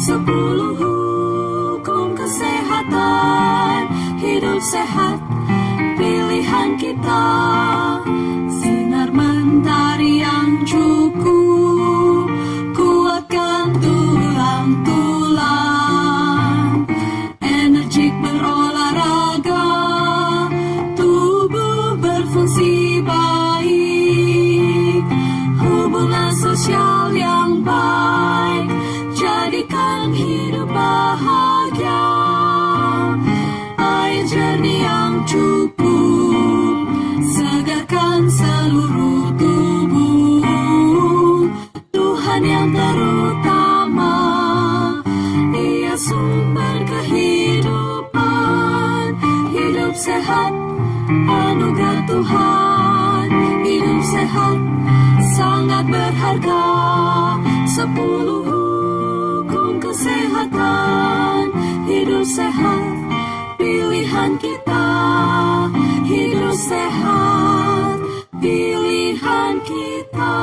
10 hukum kesehatan, hidup sehat, pilihan kita. Sinar mentari yang cukup, kuatkan tulang-tulang. Energik berolahraga, tubuh berfungsi baik. Hubungan sosial yang baik, jadikan hidup bahagia. Air jernih yang cukup, segarkan seluruh tubuh. Tuhan yang terutama, Dia sumber kehidupan. sehat, anugerah Tuhan. Hidup sehat sangat berharga. 10 hukum kesehatan. Hidup sehat pilihan kita. Hidup sehat pilihan kita.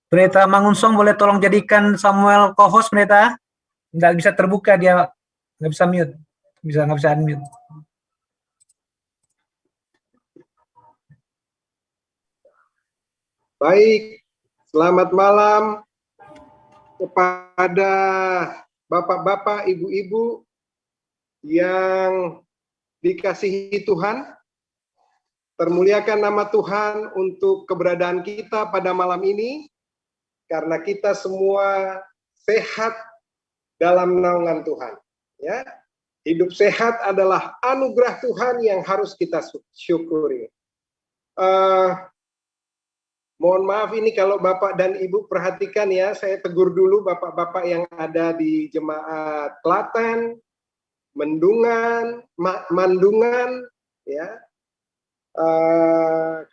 Pendeta Mangunsong boleh tolong jadikan Samuel co-host, Pendeta? Nggak bisa terbuka dia, nggak bisa mute, nggak bisa unmute. Baik, selamat malam kepada bapak-bapak, ibu-ibu yang dikasihi Tuhan. Termuliakan nama Tuhan untuk keberadaan kita pada malam ini, karena kita semua sehat dalam naungan Tuhan. Ya, hidup sehat adalah anugerah Tuhan yang harus kita syukuri. Mohon maaf ini kalau Bapak dan Ibu perhatikan ya, saya tegur dulu Bapak-Bapak yang ada di jemaat Klaten, Mandungan, ya,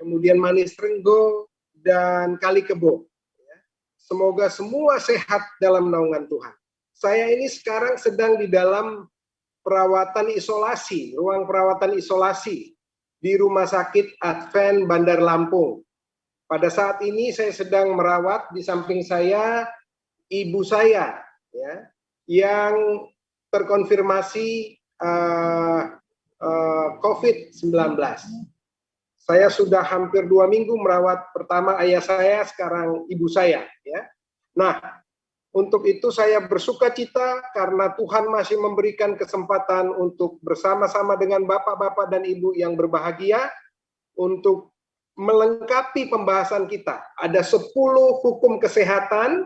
kemudian Manis Renggo, dan Kalikebo. Ya. Semoga semua sehat dalam naungan Tuhan. Saya ini sekarang sedang di dalam perawatan isolasi, ruang perawatan isolasi di Rumah Sakit Advent Bandar Lampung. Pada saat ini saya sedang merawat di samping saya ibu saya, ya, yang terkonfirmasi COVID-19. Saya sudah hampir 2 minggu merawat pertama ayah saya, sekarang ibu saya. Ya. Nah, untuk itu saya bersuka cita karena Tuhan masih memberikan kesempatan untuk bersama-sama dengan bapak-bapak dan ibu yang berbahagia untuk melengkapi pembahasan kita. Ada 10 hukum kesehatan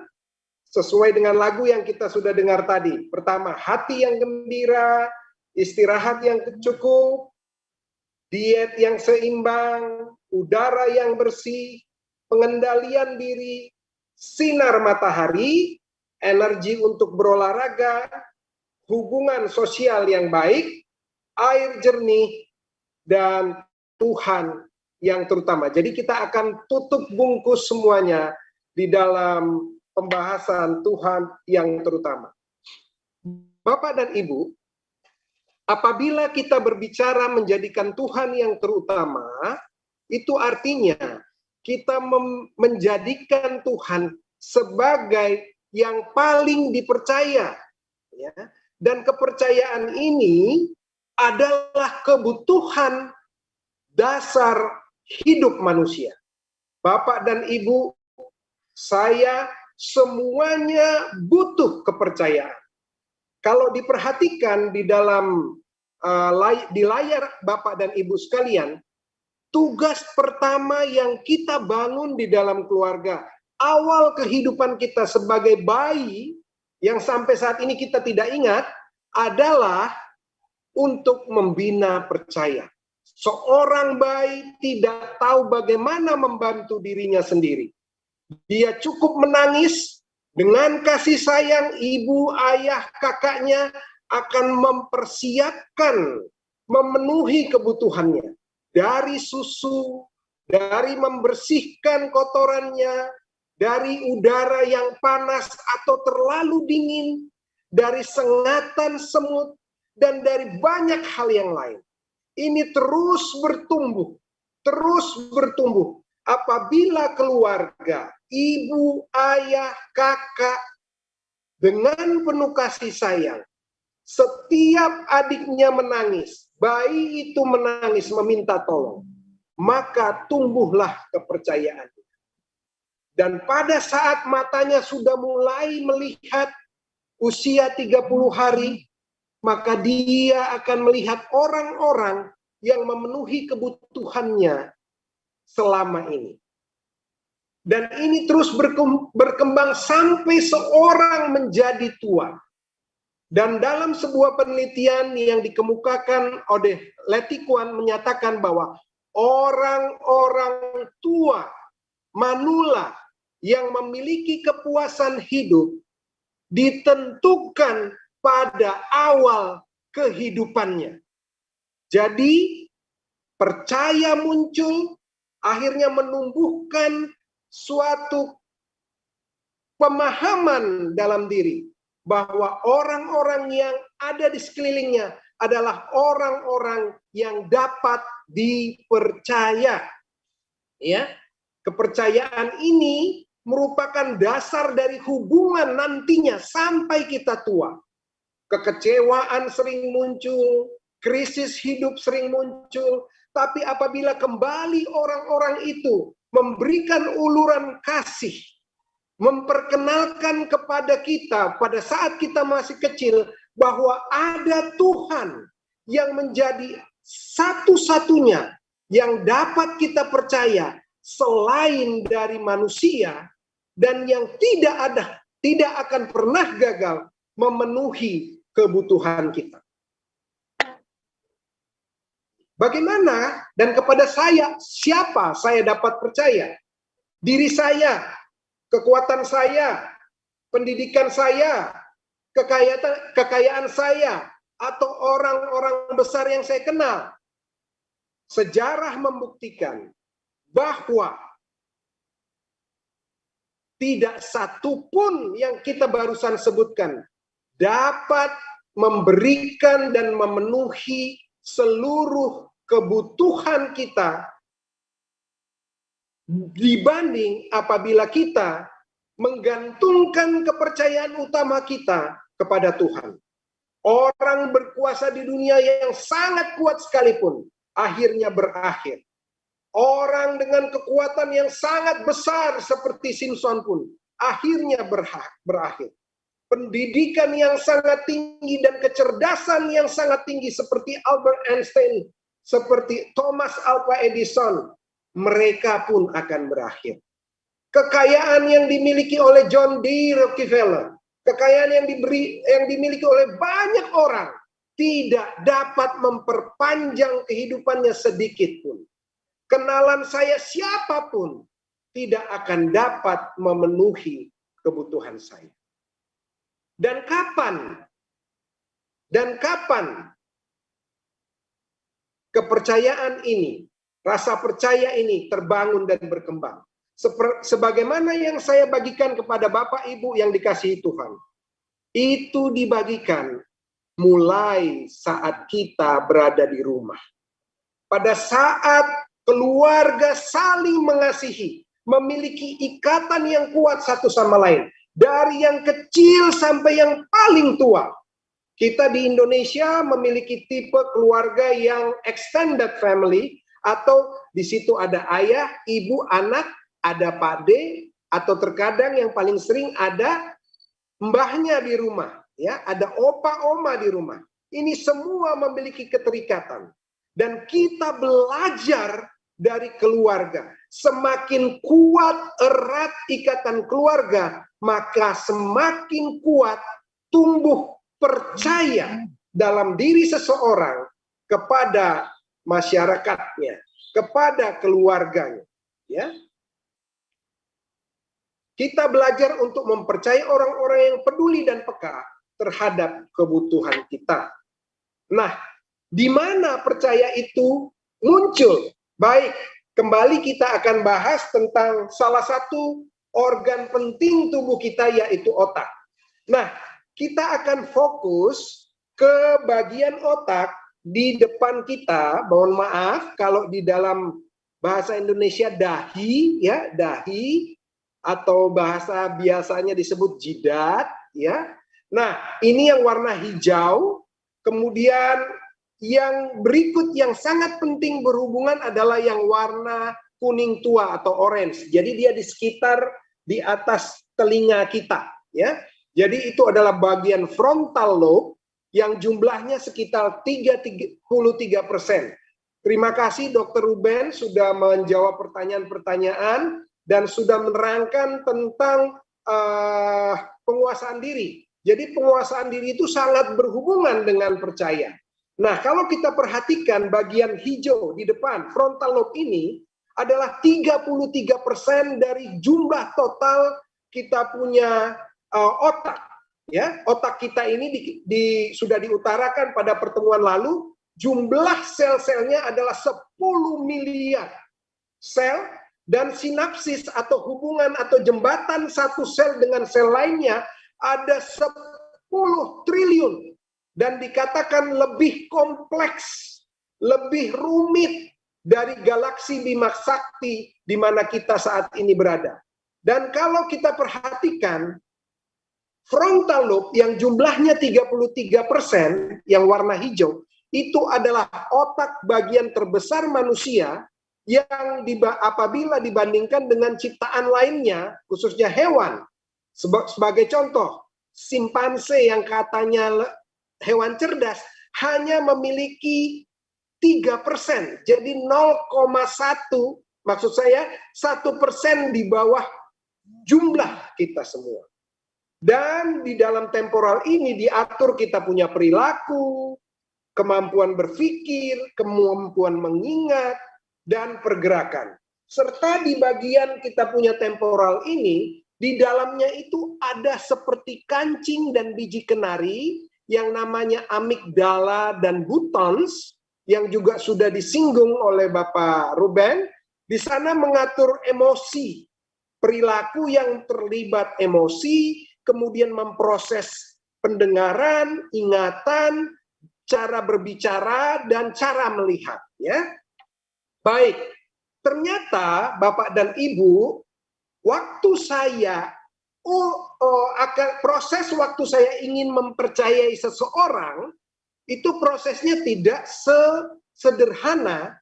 sesuai dengan lagu yang kita sudah dengar tadi. Pertama, hati yang gembira, istirahat yang cukup, diet yang seimbang, udara yang bersih, pengendalian diri, sinar matahari, energi untuk berolahraga, hubungan sosial yang baik, air jernih, dan Tuhan yang terutama. Jadi kita akan tutup bungkus semuanya di dalam pembahasan Tuhan yang terutama. Bapak dan Ibu, apabila kita berbicara menjadikan Tuhan yang terutama, itu artinya kita menjadikan Tuhan sebagai yang paling dipercaya. Ya. Dan kepercayaan ini adalah kebutuhan dasar hidup manusia. Bapak dan Ibu, saya semuanya butuh kepercayaan. Kalau diperhatikan di dalam di layar Bapak dan Ibu sekalian, tugas pertama yang kita bangun di dalam keluarga, awal kehidupan kita sebagai bayi, yang sampai saat ini kita tidak ingat, adalah untuk membina percaya. Seorang bayi tidak tahu bagaimana membantu dirinya sendiri. Dia cukup menangis, dengan kasih sayang ibu, ayah, kakaknya akan mempersiapkan, memenuhi kebutuhannya. Dari susu, dari membersihkan kotorannya, dari udara yang panas atau terlalu dingin, dari sengatan semut, dan dari banyak hal yang lain. Ini terus bertumbuh, apabila keluarga, ibu, ayah, kakak, dengan penuh kasih sayang, setiap adiknya menangis, bayi itu menangis meminta tolong, maka tumbuhlah kepercayaan. Dan pada saat matanya sudah mulai melihat usia 30 hari, maka dia akan melihat orang-orang yang memenuhi kebutuhannya selama ini. Dan ini terus berkembang sampai seorang menjadi tua. Dan dalam sebuah penelitian yang dikemukakan oleh Letikuan menyatakan bahwa orang-orang tua manula yang memiliki kepuasan hidup ditentukan pada awal kehidupannya. Jadi percaya muncul, akhirnya menumbuhkan suatu pemahaman dalam diri bahwa orang-orang yang ada di sekelilingnya adalah orang-orang yang dapat dipercaya. Ya, kepercayaan ini merupakan dasar dari hubungan nantinya sampai kita tua. Kekecewaan sering muncul, krisis hidup sering muncul, tapi apabila kembali orang-orang itu memberikan uluran kasih, memperkenalkan kepada kita pada saat kita masih kecil bahwa ada Tuhan yang menjadi satu-satunya yang dapat kita percaya selain dari manusia dan yang tidak akan pernah gagal memenuhi kebutuhan kita. Bagaimana dan kepada saya, siapa saya dapat percaya? Diri saya, kekuatan saya, pendidikan saya, kekayaan saya, atau orang-orang besar yang saya kenal. Sejarah membuktikan bahwa tidak satu pun yang kita barusan sebutkan dapat memberikan dan memenuhi seluruh kebutuhan kita dibanding apabila kita menggantungkan kepercayaan utama kita kepada Tuhan. Orang berkuasa di dunia yang sangat kuat sekalipun akhirnya berakhir. Orang dengan kekuatan yang sangat besar seperti Simpson pun akhirnya berakhir. Pendidikan yang sangat tinggi dan kecerdasan yang sangat tinggi seperti Albert Einstein, seperti Thomas Alva Edison, mereka pun akan berakhir. Kekayaan yang dimiliki oleh John D. Rockefeller, kekayaan yang dimiliki oleh banyak orang tidak dapat memperpanjang kehidupannya sedikit pun. Kenalan saya siapapun tidak akan dapat memenuhi kebutuhan saya. Dan kapan kepercayaan ini, rasa percaya ini terbangun dan berkembang? Sebagaimana yang saya bagikan kepada Bapak Ibu yang dikasihi Tuhan, itu dibagikan mulai saat kita berada di rumah. Pada saat keluarga saling mengasihi, memiliki ikatan yang kuat satu sama lain. Dari yang kecil sampai yang paling tua. Kita di Indonesia memiliki tipe keluarga yang extended family, atau di situ ada ayah, ibu, anak, ada pakde, atau terkadang yang paling sering ada mbahnya di rumah, ya, ada opa, oma di rumah. Ini semua memiliki keterikatan. Dan kita belajar dari keluarga. Semakin kuat erat ikatan keluarga, maka semakin kuat tumbuh percaya dalam diri seseorang kepada masyarakatnya, kepada keluarganya. Ya, kita belajar untuk mempercayai orang-orang yang peduli dan peka terhadap kebutuhan kita. Nah, di mana percaya itu muncul? Baik, kembali kita akan bahas tentang salah satu organ penting tubuh kita, yaitu otak. Nah, kita akan fokus ke bagian otak di depan kita. Mohon maaf kalau di dalam bahasa Indonesia dahi, ya, dahi, atau bahasa biasanya disebut jidat, ya. Nah, ini yang warna hijau. Kemudian yang berikut yang sangat penting berhubungan adalah yang warna kuning tua atau orange. Jadi dia di sekitar di atas telinga kita, ya. Jadi itu adalah bagian frontal lobe yang jumlahnya sekitar 33%. Terima kasih Dr. Ruben sudah menjawab pertanyaan-pertanyaan dan sudah menerangkan tentang penguasaan diri. Jadi penguasaan diri itu sangat berhubungan dengan percaya. Nah, kalau kita perhatikan bagian hijau di depan frontal lobe ini adalah 33% dari jumlah total kita punya otak. Ya, otak kita ini sudah diutarakan pada pertemuan lalu. Jumlah sel-selnya adalah 10 miliar sel, dan sinapsis atau hubungan atau jembatan satu sel dengan sel lainnya ada 10 triliun dan dikatakan lebih kompleks, lebih rumit dari galaksi Bima Sakti di mana kita saat ini berada. Dan kalau kita perhatikan frontal lobe yang jumlahnya 33% yang warna hijau, itu adalah otak bagian terbesar manusia yang apabila dibandingkan dengan ciptaan lainnya, khususnya hewan. Sebagai contoh, simpanse yang katanya hewan cerdas hanya memiliki 3%. Jadi 0,1, maksud saya 1% di bawah jumlah kita semua. Dan di dalam temporal ini diatur kita punya perilaku, kemampuan berpikir, kemampuan mengingat, dan pergerakan. Serta di bagian kita punya temporal ini, di dalamnya itu ada seperti kancing dan biji kenari yang namanya amigdala dan buttons, yang juga sudah disinggung oleh Bapak Ruben. Di sana mengatur emosi, perilaku yang terlibat emosi, kemudian memproses pendengaran, ingatan, cara berbicara, dan cara melihat. Ya, baik. Ternyata Bapak dan Ibu, waktu saya proses waktu saya ingin mempercayai seseorang, itu prosesnya tidak sesederhana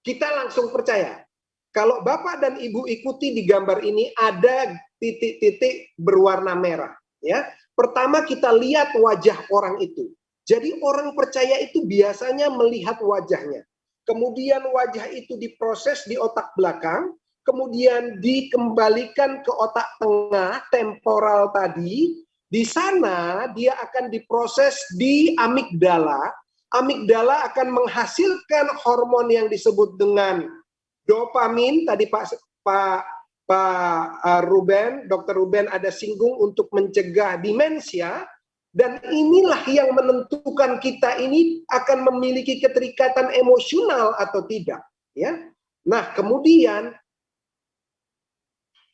kita langsung percaya. Kalau Bapak dan Ibu ikuti di gambar ini ada titik-titik berwarna merah. Ya, pertama kita lihat wajah orang itu. Jadi orang percaya itu biasanya melihat wajahnya. Kemudian wajah itu diproses di otak belakang, kemudian dikembalikan ke otak tengah, temporal tadi. Di sana dia akan diproses di amigdala. Amigdala akan menghasilkan hormon yang disebut dengan dopamin. Tadi Pak Ruben, Dr. Ruben ada singgung untuk mencegah demensia. Dan inilah yang menentukan kita ini akan memiliki keterikatan emosional atau tidak. Ya. Nah, kemudian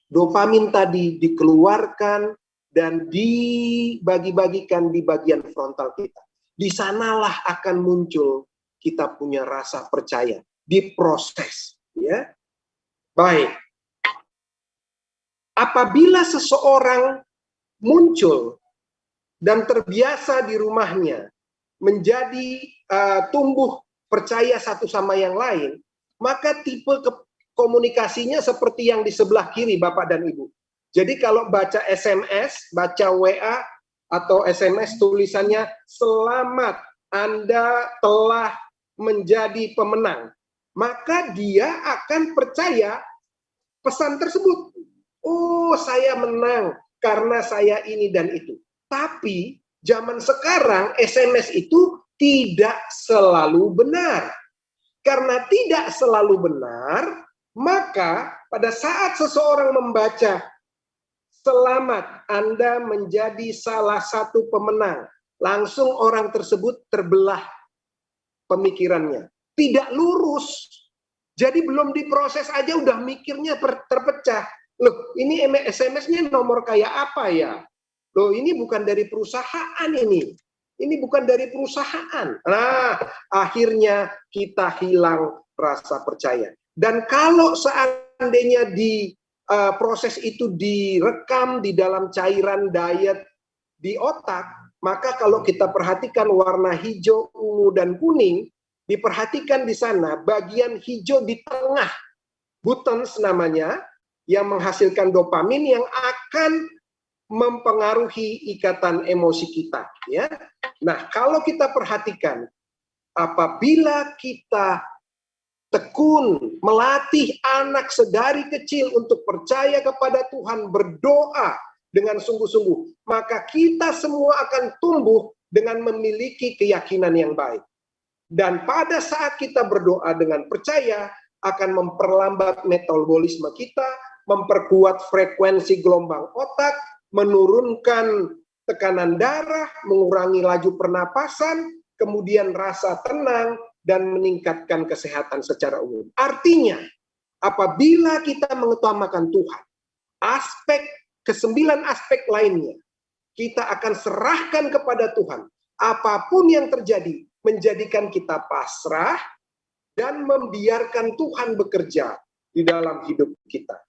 dopamin tadi dikeluarkan dan dibagi-bagikan di bagian frontal kita. Di sanalah akan muncul kita punya rasa percaya, diproses. Ya. Baik. Apabila seseorang muncul dan terbiasa di rumahnya menjadi tumbuh percaya satu sama yang lain, maka tipe komunikasinya seperti yang di sebelah kiri Bapak dan Ibu. Jadi kalau baca SMS, baca WA atau SMS tulisannya selamat Anda telah menjadi pemenang, maka dia akan percaya pesan tersebut. Oh, saya menang karena saya ini dan itu. Tapi zaman sekarang SMS itu tidak selalu benar. Karena tidak selalu benar, maka pada saat seseorang membaca selamat Anda menjadi salah satu pemenang, langsung orang tersebut terbelah pemikirannya. Tidak lurus. Jadi belum diproses aja udah mikirnya terpecah. Loh, ini SMS-nya nomor kayak apa ya? Loh, ini bukan dari perusahaan ini. Ini bukan dari perusahaan. Nah, akhirnya kita hilang rasa percaya. Dan kalau seandainya proses itu direkam di dalam cairan diet di otak, maka kalau kita perhatikan warna hijau, ungu, dan kuning, diperhatikan di sana bagian hijau di tengah, buttons namanya, yang menghasilkan dopamin yang akan mempengaruhi ikatan emosi kita. Ya. Nah, kalau kita perhatikan, apabila kita tekun melatih anak sedari kecil untuk percaya kepada Tuhan, berdoa dengan sungguh-sungguh, maka kita semua akan tumbuh dengan memiliki keyakinan yang baik. Dan pada saat kita berdoa dengan percaya, akan memperlambat metabolisme kita, memperkuat frekuensi gelombang otak, menurunkan tekanan darah, mengurangi laju pernapasan, kemudian rasa tenang, dan meningkatkan kesehatan secara umum. Artinya, apabila kita mengutamakan Tuhan, kesembilan aspek lainnya, kita akan serahkan kepada Tuhan. Apapun yang terjadi, menjadikan kita pasrah, dan membiarkan Tuhan bekerja di dalam hidup kita.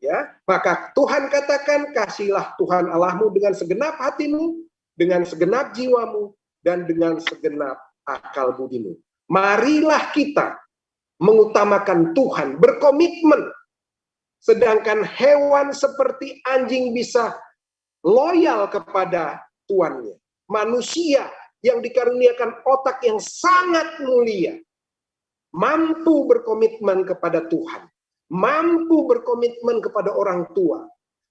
Ya, maka Tuhan katakan, kasihilah Tuhan Allahmu dengan segenap hatimu, dengan segenap jiwamu, dan dengan segenap akal budimu. Marilah kita mengutamakan Tuhan, berkomitmen. Sedangkan hewan seperti anjing bisa loyal kepada tuannya. Manusia yang dikaruniakan otak yang sangat mulia, mampu berkomitmen kepada Tuhan, mampu berkomitmen kepada orang tua,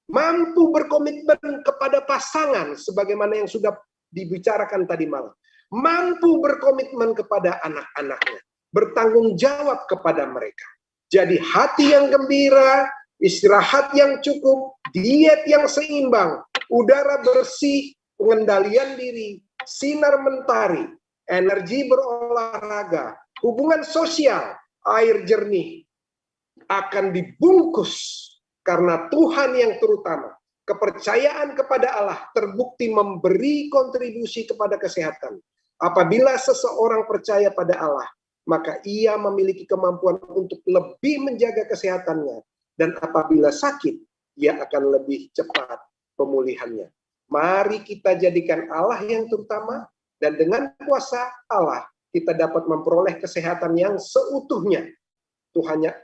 mampu berkomitmen kepada pasangan, sebagaimana yang sudah dibicarakan tadi malam. Mampu berkomitmen kepada anak-anaknya, bertanggung jawab kepada mereka. Jadi hati yang gembira, istirahat yang cukup, diet yang seimbang, udara bersih, pengendalian diri, sinar mentari, energi berolahraga, hubungan sosial, air jernih, akan dibungkus karena Tuhan yang terutama. Kepercayaan kepada Allah terbukti memberi kontribusi kepada kesehatan. Apabila seseorang percaya pada Allah, maka ia memiliki kemampuan untuk lebih menjaga kesehatannya. Dan apabila sakit, ia akan lebih cepat pemulihannya. Mari kita jadikan Allah yang terutama, dan dengan kuasa Allah, kita dapat memperoleh kesehatan yang seutuhnya.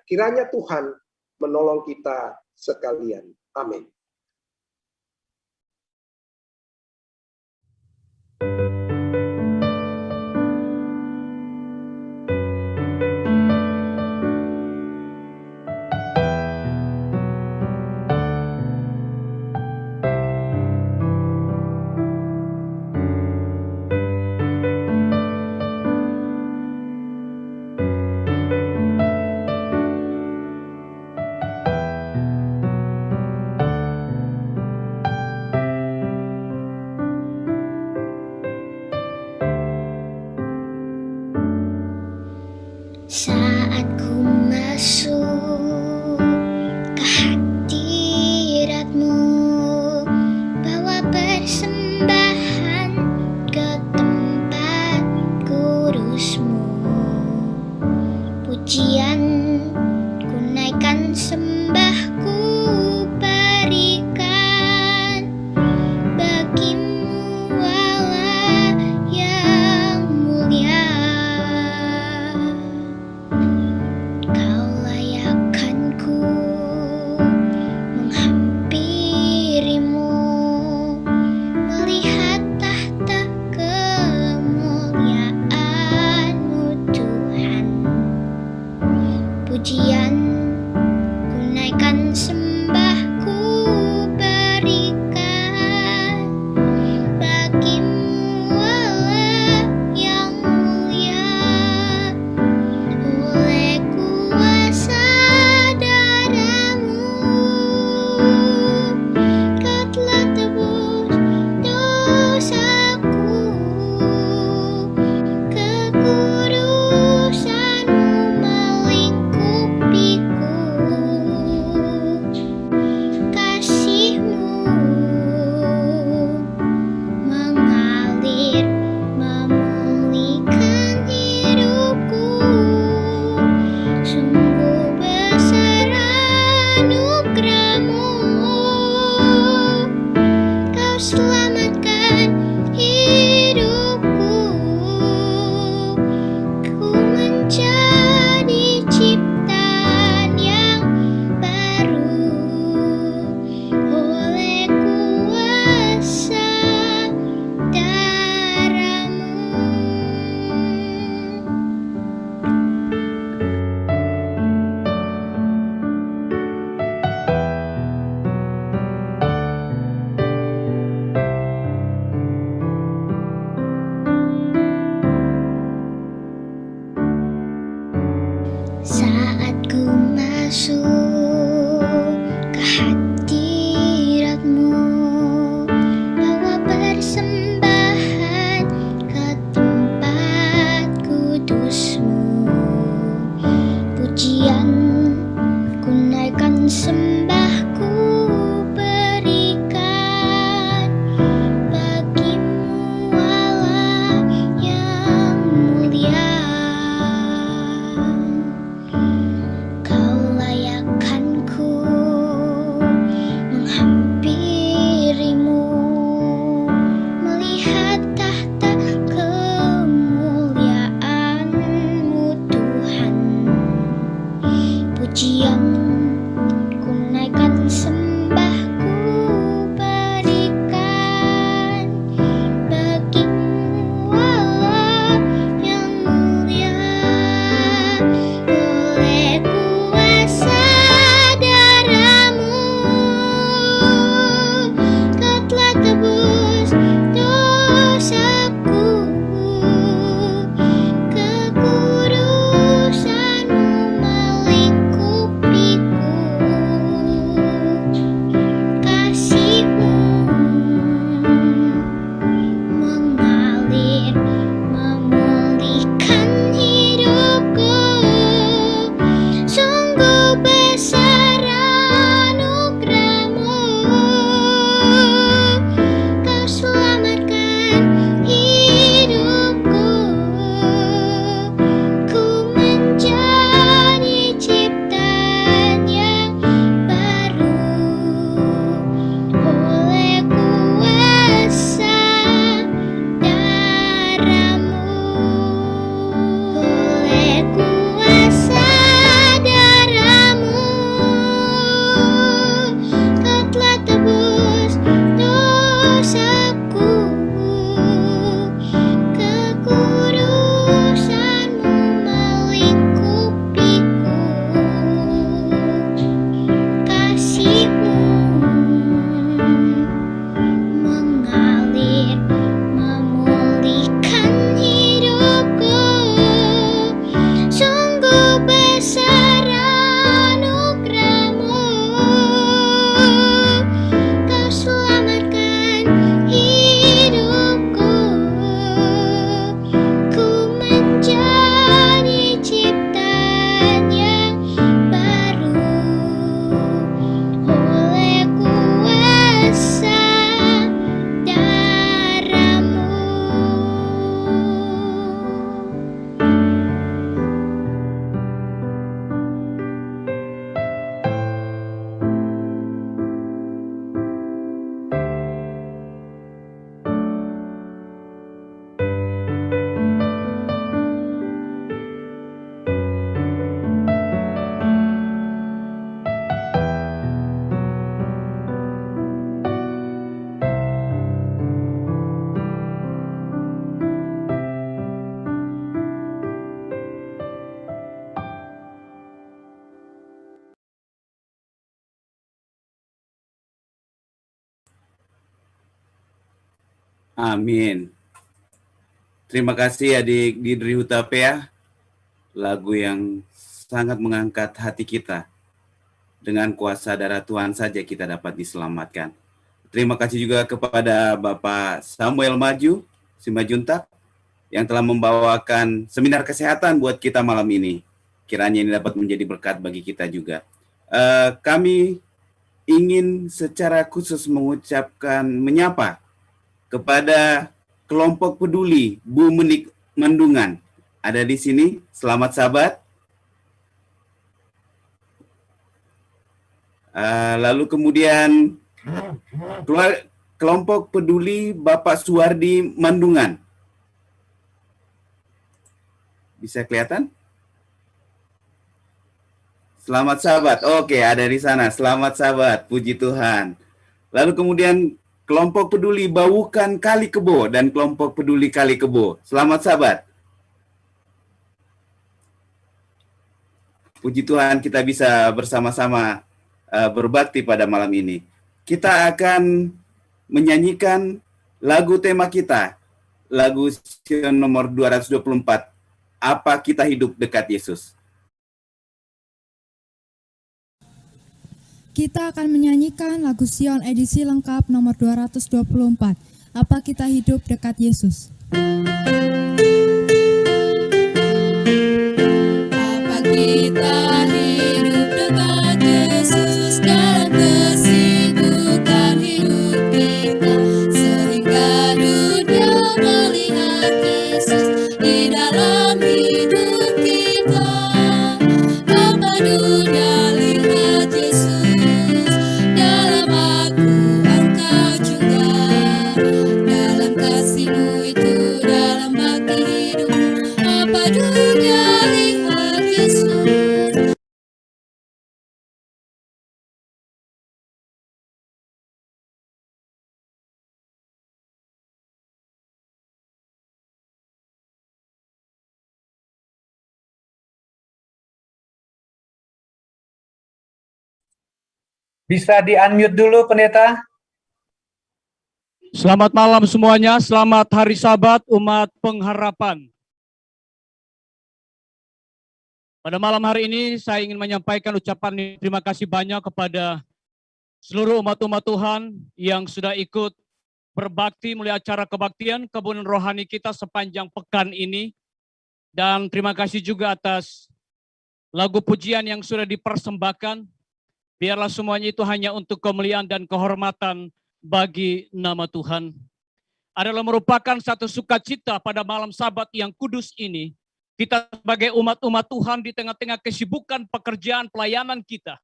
Kiranya Tuhan menolong kita sekalian. Amin. Saat ku masuk ke hadirat-Mu, bawa persembahan ke tempat kudus-Mu. Pujian ku naikkan, sembah ku berikan bagi-Mu Allah yang mulia. Pujian ku naikkan, sembah ku berikan bagi-Mu Allah yang mulia. Oleh kuasa darah-Mu, Kau telah tebus dosaku. Kekudusan-Mu melingkupiku. hadirat-Mu, bawa persembahan ke tempat kudus-Mu. Pujian ku naikkan, sembahku berikan bagi-Mu, Allah yang mulia. Kau layakkanku menghampiri-Mu, melihat tahta kemuliaan-Mu Tuhan. Pujian ku naikkan, sembahku berikan bagi-Mu, Allah yang mulia. Oleh kuasa darah-Mu, Kau telah tebus dosaku. Kekudusan-Mu melingkupiku. Kasih-Mu mengalir, memulihkan hidupku. Sungguh besar anugerah-Mu, Kau selamatkan hidupku. Ku menjadi ciptaan yang baru oleh kuasa darah-Mu. Oleh kuasa darah-Mu, Kau telah tebus dosaku. Kekudusan-Mu melingkupiku. Kasih-Mu mengalir, memulihkan hidupku. Sungguh besar anugerah-Mu, Kau selamatkan hidupku. Ku menjadi ciptaan yang baru oleh kuasa darah-Mu. Amin. Terima kasih adik Didri Hutapea, lagu yang sangat mengangkat hati kita. Dengan kuasa darah Tuhan saja kita dapat diselamatkan. Terima kasih juga kepada Bapak Samuel Maju, Simajuntak, yang telah membawakan seminar kesehatan buat kita malam ini. Kiranya ini dapat menjadi berkat bagi kita juga. Kami ingin secara khusus menyapa kepada kelompok peduli Bu Menik Mendungan. Ada di sini, selamat sahabat. Lalu kemudian kelompok peduli Bapak Suwardi Mandungan. Bisa kelihatan? Selamat sahabat. Oke, ada di sana. Selamat sahabat. Puji Tuhan. Lalu kemudian kelompok peduli Baukan Kali Kebo dan kelompok peduli Kali Kebo. Selamat sahabat. Puji Tuhan kita bisa bersama-sama berbakti pada malam ini. Kita akan menyanyikan lagu tema kita. Lagu Sion nomor 224. Apa kita hidup dekat Yesus. Kita akan menyanyikan lagu Sion edisi lengkap nomor 224. Apa kita hidup dekat Yesus? Apa kita hidup dekat Yesus dalam kesibukan hidup kita, sehingga dunia melihat Yesus di dalam hidup kita. Apa dunia lihat Yesus dalam aku, engkau juga, dalam kasih-Mu itu, dalam bakti hidupmu. Apa dunia lihat Yesus. Bisa di-unmute dulu, Pendeta. Selamat malam semuanya, selamat hari Sabat umat pengharapan. Pada malam hari ini saya ingin menyampaikan ucapan terima kasih banyak kepada seluruh umat-umat Tuhan yang sudah ikut berbakti melalui acara kebaktian kebunan rohani kita sepanjang pekan ini. Dan terima kasih juga atas lagu pujian yang sudah dipersembahkan. Biarlah semuanya itu hanya untuk kemuliaan dan kehormatan bagi nama Tuhan. Adalah merupakan satu sukacita pada malam Sabat yang kudus ini. Kita sebagai umat-umat Tuhan di tengah-tengah kesibukan pekerjaan pelayanan kita.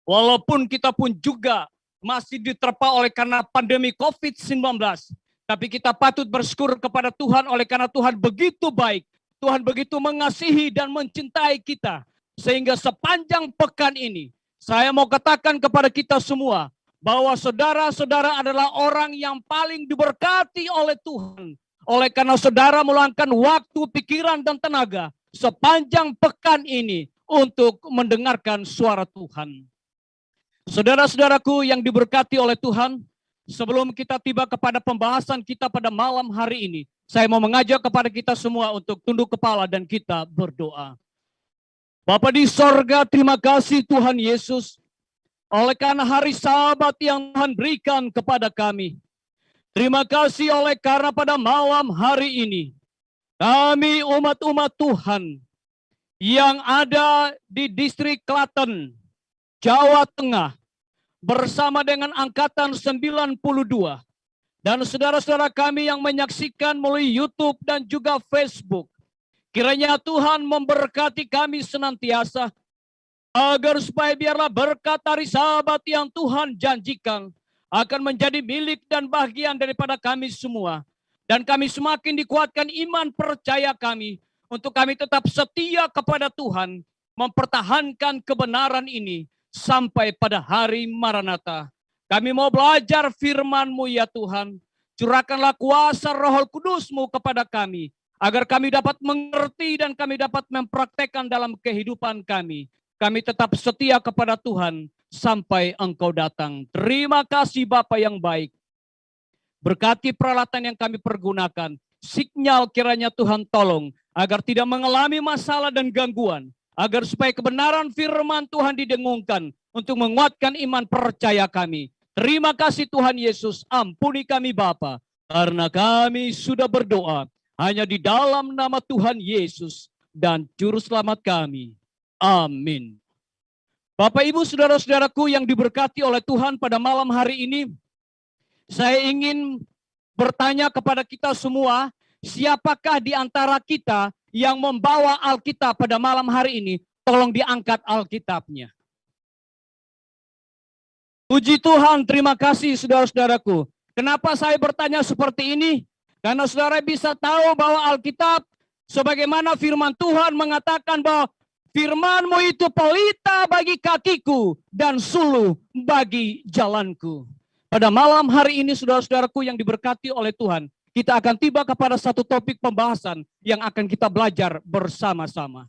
Walaupun kita pun juga masih diterpa oleh karena pandemi COVID-19. Tapi kita patut bersyukur kepada Tuhan oleh karena Tuhan begitu baik. Tuhan begitu mengasihi dan mencintai kita. Sehingga sepanjang pekan ini, saya mau katakan kepada kita semua bahwa saudara-saudara adalah orang yang paling diberkati oleh Tuhan. Oleh karena saudara meluangkan waktu, pikiran, dan tenaga sepanjang pekan ini untuk mendengarkan suara Tuhan. Saudara-saudaraku yang diberkati oleh Tuhan, sebelum kita tiba kepada pembahasan kita pada malam hari ini, saya mau mengajak kepada kita semua untuk tunduk kepala dan kita berdoa. Bapa di sorga, terima kasih Tuhan Yesus, oleh karena hari Sabat yang Tuhan berikan kepada kami. Terima kasih oleh karena pada malam hari ini, kami umat-umat Tuhan yang ada di distrik Klaten, Jawa Tengah, bersama dengan Angkatan 92, dan saudara-saudara kami yang menyaksikan melalui YouTube dan juga Facebook. Kiranya Tuhan memberkati kami senantiasa, agar supaya biarlah berkat hari Sabat yang Tuhan janjikan akan menjadi milik dan bagian daripada kami semua. Dan kami semakin dikuatkan iman percaya kami untuk kami tetap setia kepada Tuhan, mempertahankan kebenaran ini sampai pada hari Maranatha. Kami mau belajar firman-Mu ya Tuhan. Curahkanlah kuasa Roh Kudus-Mu kepada kami, agar kami dapat mengerti dan kami dapat mempraktekkan dalam kehidupan kami. Kami tetap setia kepada Tuhan sampai Engkau datang. Terima kasih Bapa yang baik. Berkati peralatan yang kami pergunakan. Sinyal kiranya Tuhan tolong, agar tidak mengalami masalah dan gangguan. Agar supaya kebenaran firman Tuhan didengungkan untuk menguatkan iman percaya kami. Terima kasih Tuhan Yesus, ampuni kami Bapa, karena kami sudah berdoa hanya di dalam nama Tuhan Yesus dan Juru Selamat kami. Amin. Bapak, Ibu, saudara-saudaraku yang diberkati oleh Tuhan pada malam hari ini, saya ingin bertanya kepada kita semua, siapakah di antara kita yang membawa Alkitab pada malam hari ini? Tolong diangkat Alkitabnya. Puji Tuhan, terima kasih saudara-saudaraku. Kenapa saya bertanya seperti ini? Karena saudara bisa tahu bahwa Alkitab sebagaimana firman Tuhan mengatakan bahwa firman-Mu itu pelita bagi kakiku dan suluh bagi jalanku. Pada malam hari ini saudara-saudaraku yang diberkati oleh Tuhan, kita akan tiba kepada satu topik pembahasan yang akan kita belajar bersama-sama.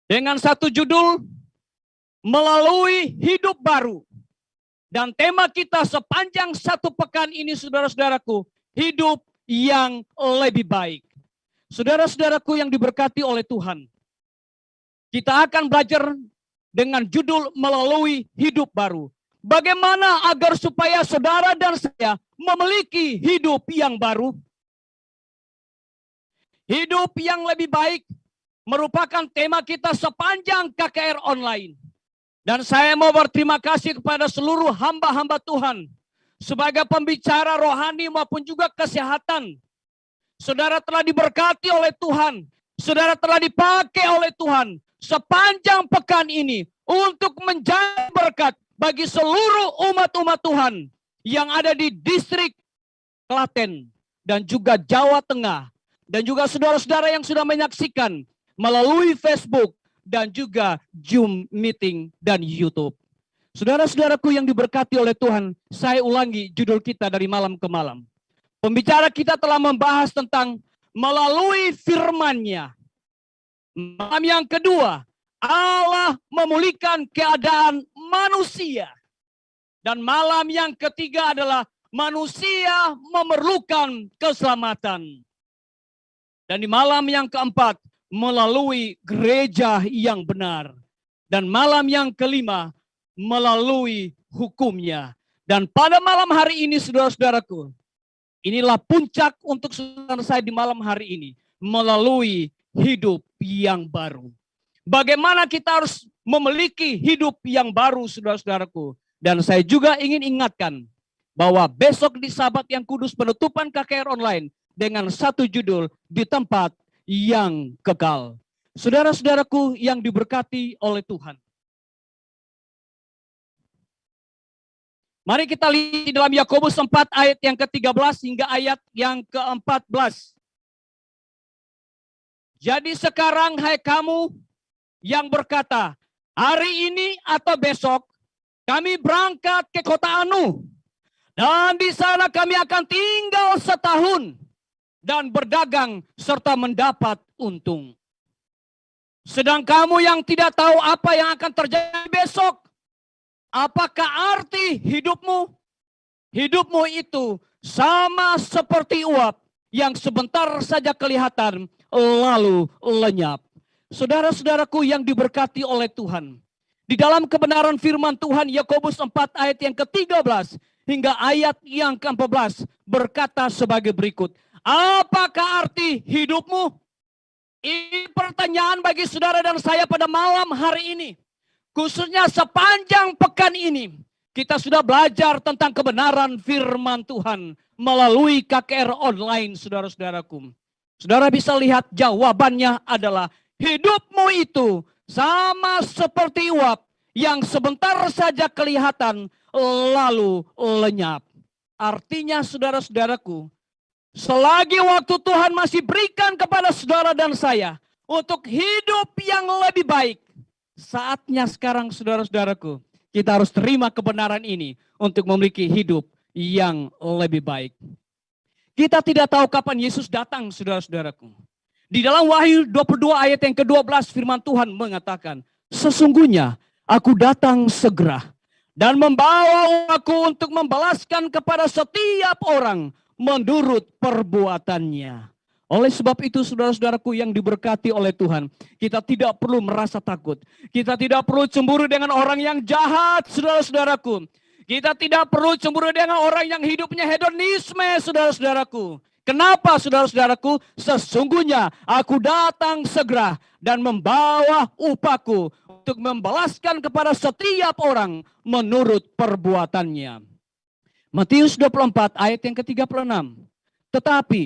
Dengan satu judul, melalui hidup baru. Dan tema kita sepanjang satu pekan ini saudara-saudaraku, hidup yang lebih baik. Saudara-saudaraku yang diberkati oleh Tuhan, kita akan belajar dengan judul melalui hidup baru. Bagaimana agar supaya saudara dan saya memiliki hidup yang baru? Hidup yang lebih baik merupakan tema kita sepanjang KKR online. Dan saya mau berterima kasih kepada seluruh hamba-hamba Tuhan sebagai pembicara rohani maupun juga kesehatan. Saudara telah diberkati oleh Tuhan. Saudara telah dipakai oleh Tuhan sepanjang pekan ini untuk menjadi berkat bagi seluruh umat-umat Tuhan yang ada di distrik Klaten dan juga Jawa Tengah. Dan juga saudara-saudara yang sudah menyaksikan melalui Facebook dan juga Zoom meeting dan YouTube. Saudara-saudaraku yang diberkati oleh Tuhan, saya ulangi judul kita dari malam ke malam. Pembicara kita telah membahas tentang melalui firman-Nya. Malam yang kedua, Allah memulihkan keadaan manusia. Dan malam yang ketiga adalah manusia memerlukan keselamatan. Dan di malam yang keempat, melalui gereja yang benar. Dan malam yang kelima, melalui hukumnya. Dan pada malam hari ini, saudara-saudaraku, inilah puncak untuk saudara saya di malam hari ini. Melalui hidup yang baru. Bagaimana kita harus memiliki hidup yang baru, saudara-saudaraku. Dan saya juga ingin ingatkan bahwa besok di Sabat yang Kudus penutupan KKR online dengan satu judul di tempat yang kekal. Saudara-saudaraku yang diberkati oleh Tuhan. Mari kita lihat di dalam Yakobus 4 ayat yang ke-13 hingga ayat yang ke-14. Jadi sekarang hai kamu yang berkata, hari ini atau besok kami berangkat ke kota Anu. Dan di sana kami akan tinggal setahun. Dan berdagang serta mendapat untung. Sedang kamu yang tidak tahu apa yang akan terjadi besok. Apakah arti hidupmu? Hidupmu itu sama seperti uap yang sebentar saja kelihatan lalu lenyap. Saudara-saudaraku yang diberkati oleh Tuhan. Di dalam kebenaran firman Tuhan Yakobus 4 ayat yang ke-13 hingga ayat yang ke-14 berkata sebagai berikut. Apakah arti hidupmu? Ini pertanyaan bagi saudara dan saya pada malam hari ini. Khususnya sepanjang pekan ini. Kita sudah belajar tentang kebenaran firman Tuhan. Melalui KKR online, saudara-saudaraku. Saudara bisa lihat jawabannya adalah. Hidupmu itu sama seperti uap. Yang sebentar saja kelihatan lalu lenyap. Artinya saudara-saudaraku. Selagi waktu Tuhan masih berikan kepada saudara dan saya untuk hidup yang lebih baik. Saatnya sekarang saudara-saudaraku, kita harus terima kebenaran ini untuk memiliki hidup yang lebih baik. Kita tidak tahu kapan Yesus datang saudara-saudaraku. Di dalam Wahyu 22 ayat yang ke-12 firman Tuhan mengatakan, sesungguhnya aku datang segera dan membawa aku untuk membalaskan kepada setiap orang menurut perbuatannya. Oleh sebab itu saudara-saudaraku yang diberkati oleh Tuhan. Kita tidak perlu merasa takut. Kita tidak perlu cemburu dengan orang yang jahat saudara-saudaraku. Kita tidak perlu cemburu dengan orang yang hidupnya hedonisme saudara-saudaraku. Kenapa saudara-saudaraku? Sesungguhnya aku datang segera dan membawa upahku untuk membalaskan kepada setiap orang menurut perbuatannya. Matius 24 ayat yang ke-36. Tetapi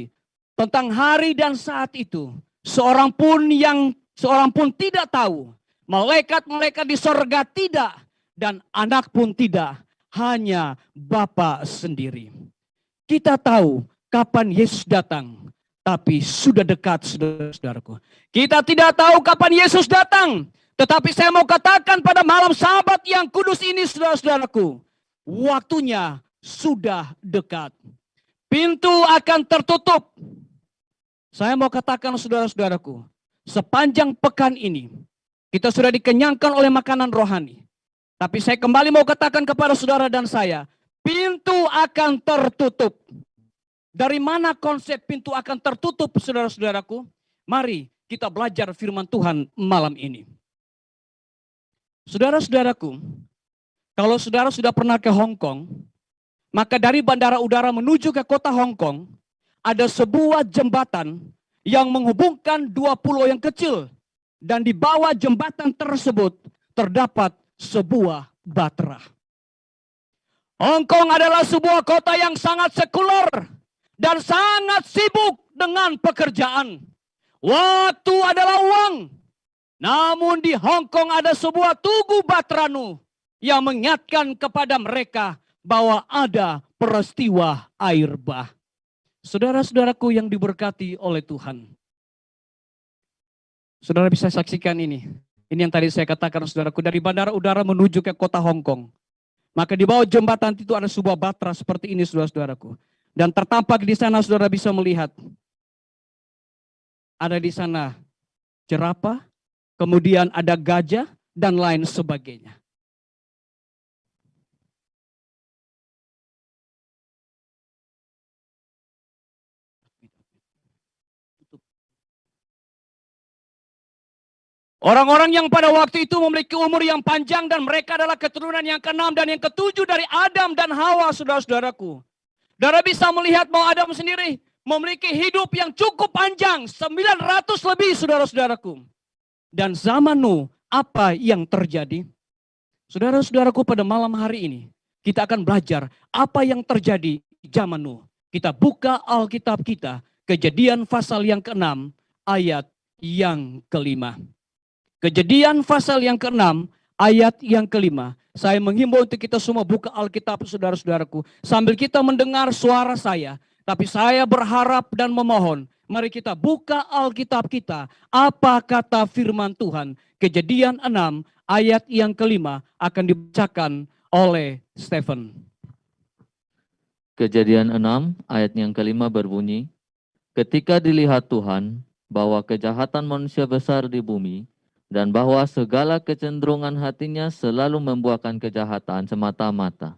tentang hari dan saat itu seorang pun tidak tahu, malaikat-malaikat di sorga tidak, dan anak pun tidak, hanya Bapa sendiri. Kita tahu kapan Yesus datang, tapi sudah dekat saudara-saudaraku. Kita tidak tahu kapan Yesus datang, tetapi saya mau katakan pada malam Sabat yang kudus ini saudara-saudaraku, waktunya sudah dekat. Pintu akan tertutup. Saya mau katakan saudara-saudaraku, sepanjang pekan ini, kita sudah dikenyangkan oleh makanan rohani. Tapi saya kembali mau katakan kepada saudara dan saya, pintu akan tertutup. Dari mana konsep pintu akan tertutup saudara-saudaraku? Mari kita belajar firman Tuhan malam ini. Saudara-saudaraku, kalau saudara sudah pernah ke Hong Kong, maka dari bandara udara menuju ke kota Hong Kong, ada sebuah jembatan yang menghubungkan dua pulau yang kecil. Dan di bawah jembatan tersebut terdapat sebuah batra. Hong Kong adalah sebuah kota yang sangat sekuler dan sangat sibuk dengan pekerjaan. Waktu adalah uang. Namun di Hong Kong ada sebuah tugu Batranu yang mengingatkan kepada mereka bahwa ada peristiwa air bah. Saudara-saudaraku yang diberkati oleh Tuhan. Saudara bisa saksikan ini. Ini yang tadi saya katakan, saudaraku, dari bandara udara menuju ke kota Hong Kong. Maka di bawah jembatan itu ada sebuah batra seperti ini, saudara-saudaraku. Dan tertampak di sana saudara bisa melihat. Ada di sana jerapah, kemudian ada gajah, dan lain sebagainya. Orang-orang yang pada waktu itu memiliki umur yang panjang dan mereka adalah keturunan yang ke-6 dan yang ke-7 dari Adam dan Hawa, saudara-saudaraku. Saudara bisa melihat bahwa Adam sendiri memiliki hidup yang cukup panjang, 900 lebih, saudara-saudaraku. Dan zaman Nuh, apa yang terjadi? Saudara-saudaraku, pada malam hari ini, kita akan belajar apa yang terjadi di zaman Nuh. Kita buka Alkitab kita, Kejadian pasal yang ke-6, ayat yang ke-5. Kejadian pasal yang ke-6, ayat yang ke-5. Saya menghimbau untuk kita semua buka Alkitab, saudara-saudaraku. Sambil kita mendengar suara saya. Tapi saya berharap dan memohon. Mari kita buka Alkitab kita. Apa kata firman Tuhan? Kejadian 6, ayat yang ke-5 akan dibacakan oleh Stephen. Kejadian 6, ayat yang ke-5 berbunyi. Ketika dilihat Tuhan bahwa kejahatan manusia besar di bumi, dan bahwa segala kecenderungan hatinya selalu membuahkan kejahatan semata-mata.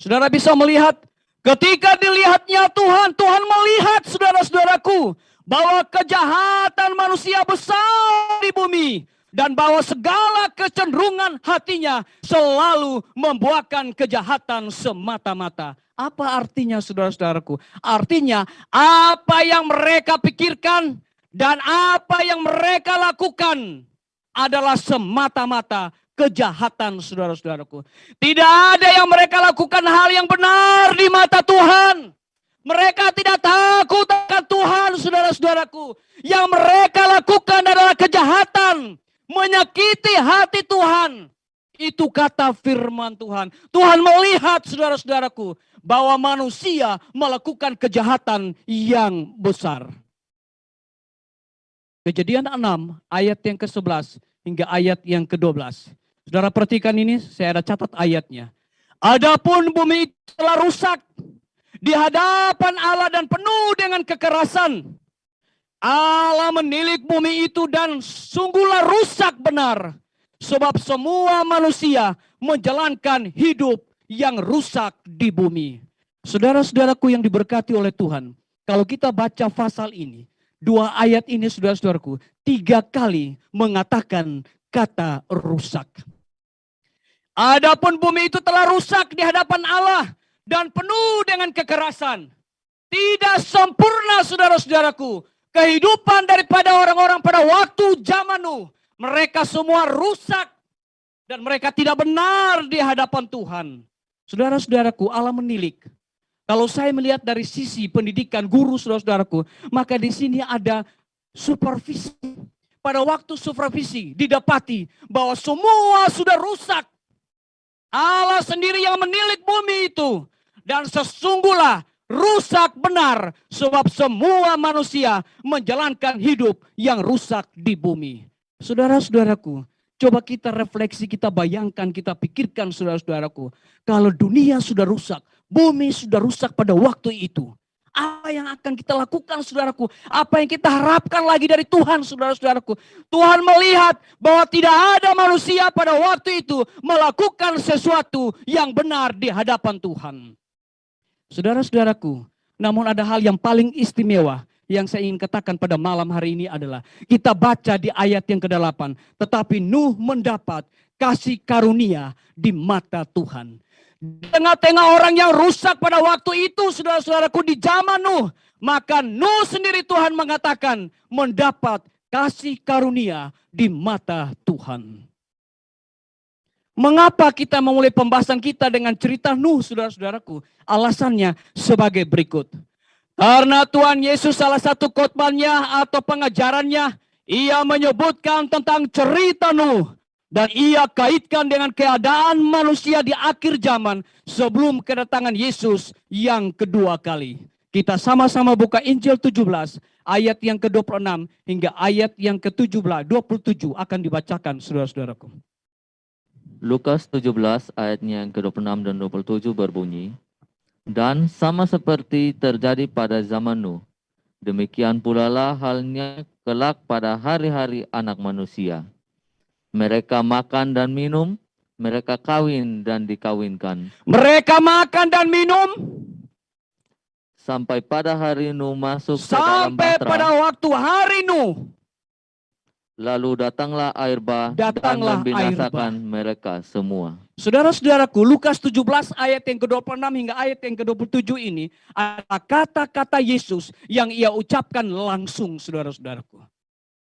Saudara bisa melihat, ketika dilihatnya Tuhan, Tuhan melihat, saudara-saudaraku, bahwa kejahatan manusia besar di bumi, dan bahwa segala kecenderungan hatinya selalu membuahkan kejahatan semata-mata. Apa artinya, saudara-saudaraku? Artinya, apa yang mereka pikirkan, dan apa yang mereka lakukan adalah semata-mata kejahatan, saudara-saudaraku. Tidak ada yang mereka lakukan hal yang benar di mata Tuhan. Mereka tidak takut akan Tuhan, saudara-saudaraku. Yang mereka lakukan adalah kejahatan, menyakiti hati Tuhan. Itu kata firman Tuhan. Tuhan melihat, saudara-saudaraku, bahwa manusia melakukan kejahatan yang besar. Kejadian 6 ayat yang ke-11 hingga ayat yang ke-12. Saudara perhatikan ini, saya ada catat ayatnya. Adapun bumi itu telah rusak di hadapan Allah dan penuh dengan kekerasan. Allah menilik bumi itu dan sungguhlah rusak benar. Sebab semua manusia menjalankan hidup yang rusak di bumi. Saudara-saudaraku yang diberkati oleh Tuhan. Kalau kita baca pasal ini, 2 ayat ini, saudara-saudaraku, 3 kali mengatakan kata rusak. Adapun bumi itu telah rusak di hadapan Allah dan penuh dengan kekerasan. Tidak sempurna, saudara-saudaraku, kehidupan daripada orang-orang pada waktu zaman Nuh. Mereka semua rusak dan mereka tidak benar di hadapan Tuhan. Saudara-saudaraku, Allah menilik. Kalau saya melihat dari sisi pendidikan guru, saudara-saudaraku, maka di sini ada supervisi. Pada waktu supervisi didapati bahwa semua sudah rusak. Allah sendiri yang menilik bumi itu. Dan sesungguhlah rusak benar sebab semua manusia menjalankan hidup yang rusak di bumi. Saudara-saudaraku, coba kita refleksi, kita bayangkan, kita pikirkan, saudara-saudaraku. Kalau dunia sudah rusak, bumi sudah rusak pada waktu itu. Apa yang akan kita lakukan, saudaraku? Apa yang kita harapkan lagi dari Tuhan, saudara-saudaraku? Tuhan melihat bahwa tidak ada manusia pada waktu itu melakukan sesuatu yang benar di hadapan Tuhan. Saudara-saudaraku, namun ada hal yang paling istimewa yang saya ingin katakan pada malam hari ini adalah kita baca di ayat yang ke-8. Tetapi Nuh mendapat kasih karunia di mata Tuhan. Di tengah-tengah orang yang rusak pada waktu itu, saudara-saudaraku, di zaman Nuh, maka Nuh sendiri Tuhan mengatakan mendapat kasih karunia di mata Tuhan. Mengapa kita memulai pembahasan kita dengan cerita Nuh, saudara-saudaraku? Alasannya sebagai berikut. Karena Tuhan Yesus salah satu khotbahnya atau pengajarannya, ia menyebutkan tentang cerita Nuh. Dan ia kaitkan dengan keadaan manusia di akhir zaman sebelum kedatangan Yesus yang kedua kali. Kita sama-sama buka Injil 17 ayat yang ke-26 hingga ayat yang ke-27 akan dibacakan, saudara-saudaraku. Lukas 17 ayatnya yang ke-26 dan 27 berbunyi, dan sama seperti terjadi pada zaman Nuh, demikian pula lah halnya kelak pada hari-hari anak manusia. Mereka makan dan minum, mereka kawin dan dikawinkan. Mereka makan dan minum sampai pada hari Nuh masuk ke dalam sampai bahtera. pada waktu hari Nuh. Lalu datanglah air bah dan membinasakan mereka semua. Saudara-saudaraku, Lukas 17 ayat yang ke-26 hingga ayat yang ke-27 ini adalah kata-kata Yesus yang ia ucapkan langsung, saudara-saudaraku.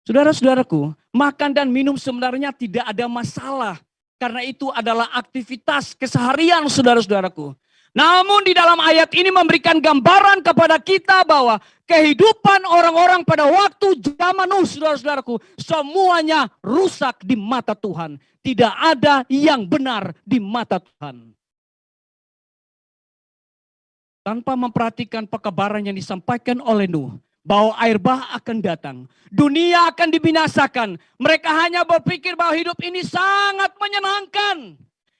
Saudara-saudaraku, makan dan minum sebenarnya tidak ada masalah. Karena itu adalah aktivitas keseharian, saudara-saudaraku. Namun di dalam ayat ini memberikan gambaran kepada kita bahwa kehidupan orang-orang pada waktu zaman Nuh, saudara-saudaraku, semuanya rusak di mata Tuhan. Tidak ada yang benar di mata Tuhan. Tanpa memperhatikan pekabaran yang disampaikan oleh Nuh, bahwa air bah akan datang, dunia akan dibinasakan. Mereka hanya berpikir bahwa hidup ini sangat menyenangkan.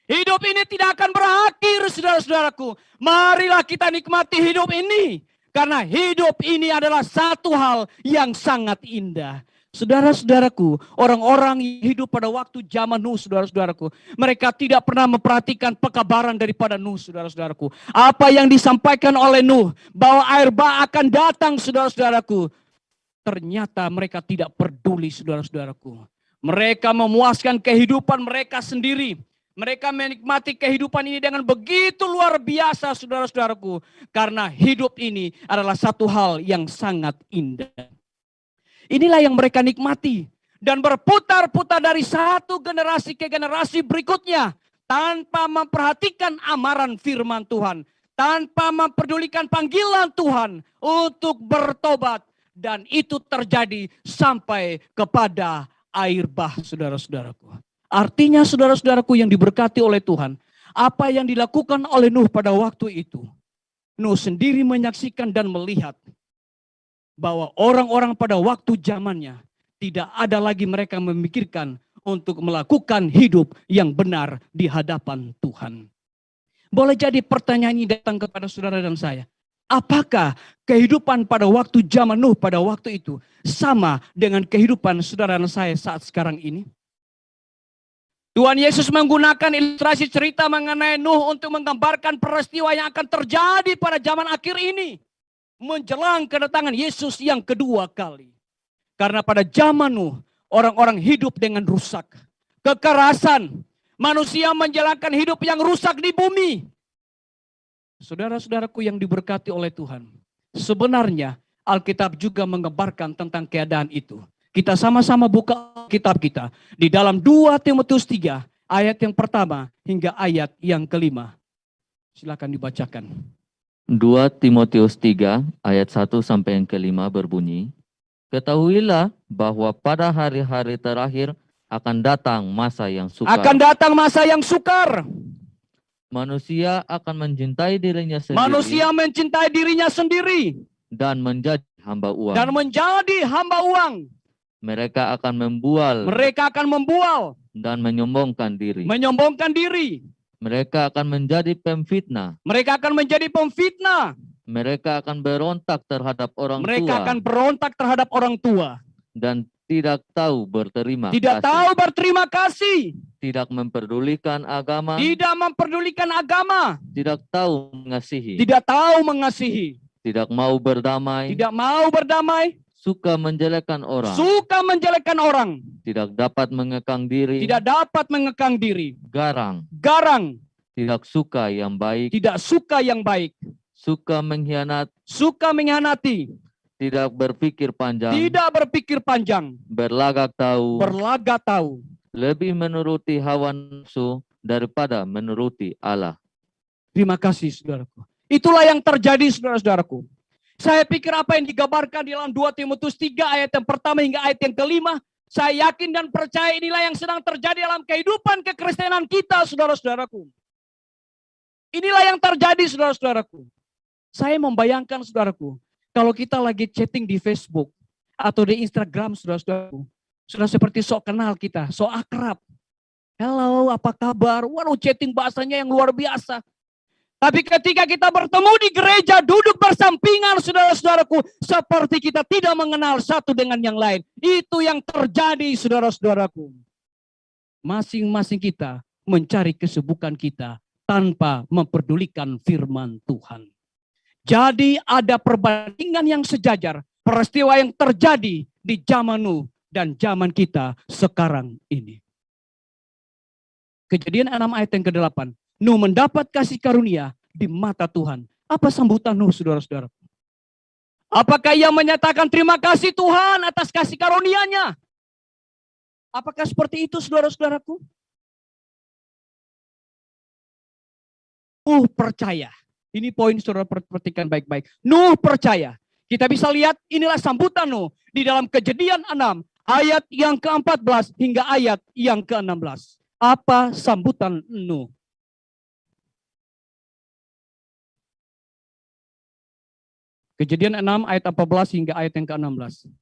Hidup ini tidak akan berakhir, saudara-saudaraku. Marilah kita nikmati hidup ini. Karena hidup ini adalah satu hal yang sangat indah. Saudara-saudaraku, orang-orang yang hidup pada waktu zaman Nuh, saudara-saudaraku, mereka tidak pernah memperhatikan pekabaran daripada Nuh, saudara-saudaraku. Apa yang disampaikan oleh Nuh, bahwa air bah akan datang, saudara-saudaraku. Ternyata mereka tidak peduli, saudara-saudaraku. Mereka memuaskan kehidupan mereka sendiri. Mereka menikmati kehidupan ini dengan begitu luar biasa, saudara-saudaraku. Karena hidup ini adalah satu hal yang sangat indah. Inilah yang mereka nikmati. Dan berputar-putar dari satu generasi ke generasi berikutnya. Tanpa memperhatikan amaran firman Tuhan. Tanpa memperdulikan panggilan Tuhan untuk bertobat. Dan itu terjadi sampai kepada air bah, saudara-saudaraku. Artinya saudara-saudaraku yang diberkati oleh Tuhan, apa yang dilakukan oleh Nuh pada waktu itu, Nuh sendiri menyaksikan dan melihat bahwa orang-orang pada waktu zamannya tidak ada lagi mereka memikirkan untuk melakukan hidup yang benar di hadapan Tuhan. Boleh jadi pertanyaan ini datang kepada saudara dan saya. Apakah kehidupan pada waktu zaman Nuh pada waktu itu sama dengan kehidupan saudara dan saya saat sekarang ini? Tuhan Yesus menggunakan ilustrasi cerita mengenai Nuh untuk menggambarkan peristiwa yang akan terjadi pada zaman akhir ini. Menjelang kedatangan Yesus yang kedua kali. Karena pada zaman Nuh, orang-orang hidup dengan rusak. Kekerasan. Manusia menjalankan hidup yang rusak di bumi. Saudara-saudaraku yang diberkati oleh Tuhan. Sebenarnya Alkitab juga menggambarkan tentang keadaan itu. Kita sama-sama buka kitab kita di dalam 2 Timotius 3 ayat yang pertama hingga ayat yang kelima. Silakan dibacakan. 2 Timotius 3 ayat 1 sampai yang kelima berbunyi, ketahuilah bahwa pada hari-hari terakhir akan datang masa yang sukar. Akan datang masa yang sukar. Manusia akan mencintai dirinya sendiri. Manusia mencintai dirinya sendiri. Dan menjadi hamba uang. Dan menjadi hamba uang. Mereka akan membual. Mereka akan membual. Dan menyombongkan diri. Menyombongkan diri. Mereka akan menjadi pemfitnah. Mereka akan menjadi pemfitnah. Mereka akan berontak terhadap orang tua. Mereka akan berontak terhadap orang tua. Dan tidak tahu berterima kasih. Tidak tahu berterima kasih. Tidak memperdulikan agama. Tidak memperdulikan agama. Tidak tahu mengasihi. Tidak tahu mengasihi. tidak mau berdamai, tidak mau berdamai, suka menjelekkan orang, suka menjelekkan orang, tidak dapat mengekang diri, tidak dapat mengekang diri, garang, garang, tidak suka yang baik, tidak suka yang baik, suka mengkhianati, tidak berpikir panjang, tidak berpikir panjang, berlagak tahu, lebih menuruti hawa nafsu daripada menuruti Allah. Terima kasih saudaraku. Itulah yang terjadi saudara-saudaraku. Saya pikir apa yang digambarkan di dalam 2 Timotius 3 ayat yang pertama hingga ayat yang kelima, saya yakin dan percaya inilah yang sedang terjadi dalam kehidupan kekristenan kita, saudara-saudaraku. Inilah yang terjadi, saudara-saudaraku. Saya membayangkan, saudaraku, kalau kita lagi chatting di Facebook atau di Instagram, saudara-saudaraku, sudah seperti sok kenal kita, sok akrab. Halo, apa kabar? Waduh, chatting bahasanya yang luar biasa. Tapi ketika kita bertemu di gereja, duduk bersampingan, saudara-saudaraku, seperti kita tidak mengenal satu dengan yang lain. Itu yang terjadi, saudara-saudaraku. Masing-masing kita mencari kesibukan kita tanpa memperdulikan firman Tuhan. Jadi ada perbandingan yang sejajar, peristiwa yang terjadi di zaman Nuh dan zaman kita sekarang ini. Kejadian 6 ayat yang ke-8. Nuh mendapat kasih karunia di mata Tuhan. Apa sambutan Nuh, saudara-saudara? Apakah ia menyatakan terima kasih Tuhan atas kasih karunia-Nya? Apakah seperti itu, saudara-saudaraku? Nuh percaya. Ini poin saudara perhatikan baik-baik. Nuh percaya. Kita bisa lihat inilah sambutan Nuh di dalam Kejadian 6 ayat yang ke-14 hingga ayat yang ke-16. Apa sambutan Nuh? Kejadian 6 ayat 14 hingga ayat yang ke-16.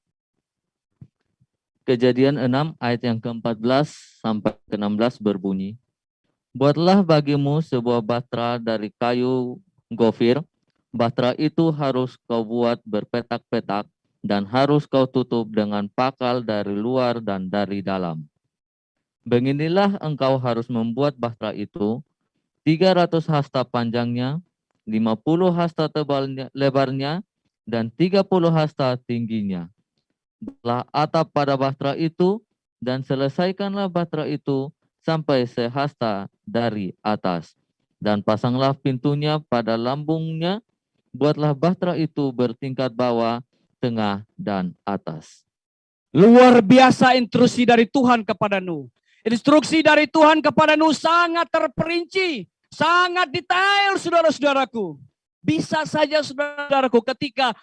Kejadian 6 ayat yang ke-14 sampai ke-16 berbunyi, buatlah bagimu sebuah batra dari kayu gofir. Batra itu harus kau buat berpetak-petak dan harus kau tutup dengan pakal dari luar dan dari dalam. Beginilah engkau harus membuat batra itu, 300 hasta panjangnya, 50 hasta lebarnya, dan 30 hasta tingginya. Buatlah atap pada batra itu, dan selesaikanlah batra itu sampai sehasta dari atas. Dan pasanglah pintunya pada lambungnya, buatlah batra itu bertingkat bawah, tengah, dan atas. Luar biasa instruksi dari Tuhan kepada Nuh. Instruksi dari Tuhan kepada Nuh sangat terperinci, sangat detail, saudara-saudaraku. Bisa saja, saudara-saudaraku, ketika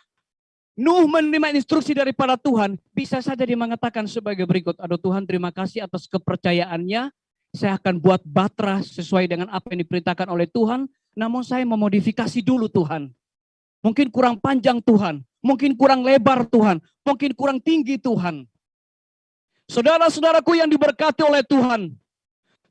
Nuh menerima instruksi daripada Tuhan, bisa saja dia mengatakan sebagai berikut, aduh Tuhan terima kasih atas kepercayaannya, saya akan buat batra sesuai dengan apa yang diperintahkan oleh Tuhan, namun saya memodifikasi dulu Tuhan. Mungkin kurang panjang Tuhan, mungkin kurang lebar Tuhan, mungkin kurang tinggi Tuhan. Saudara-saudaraku yang diberkati oleh Tuhan,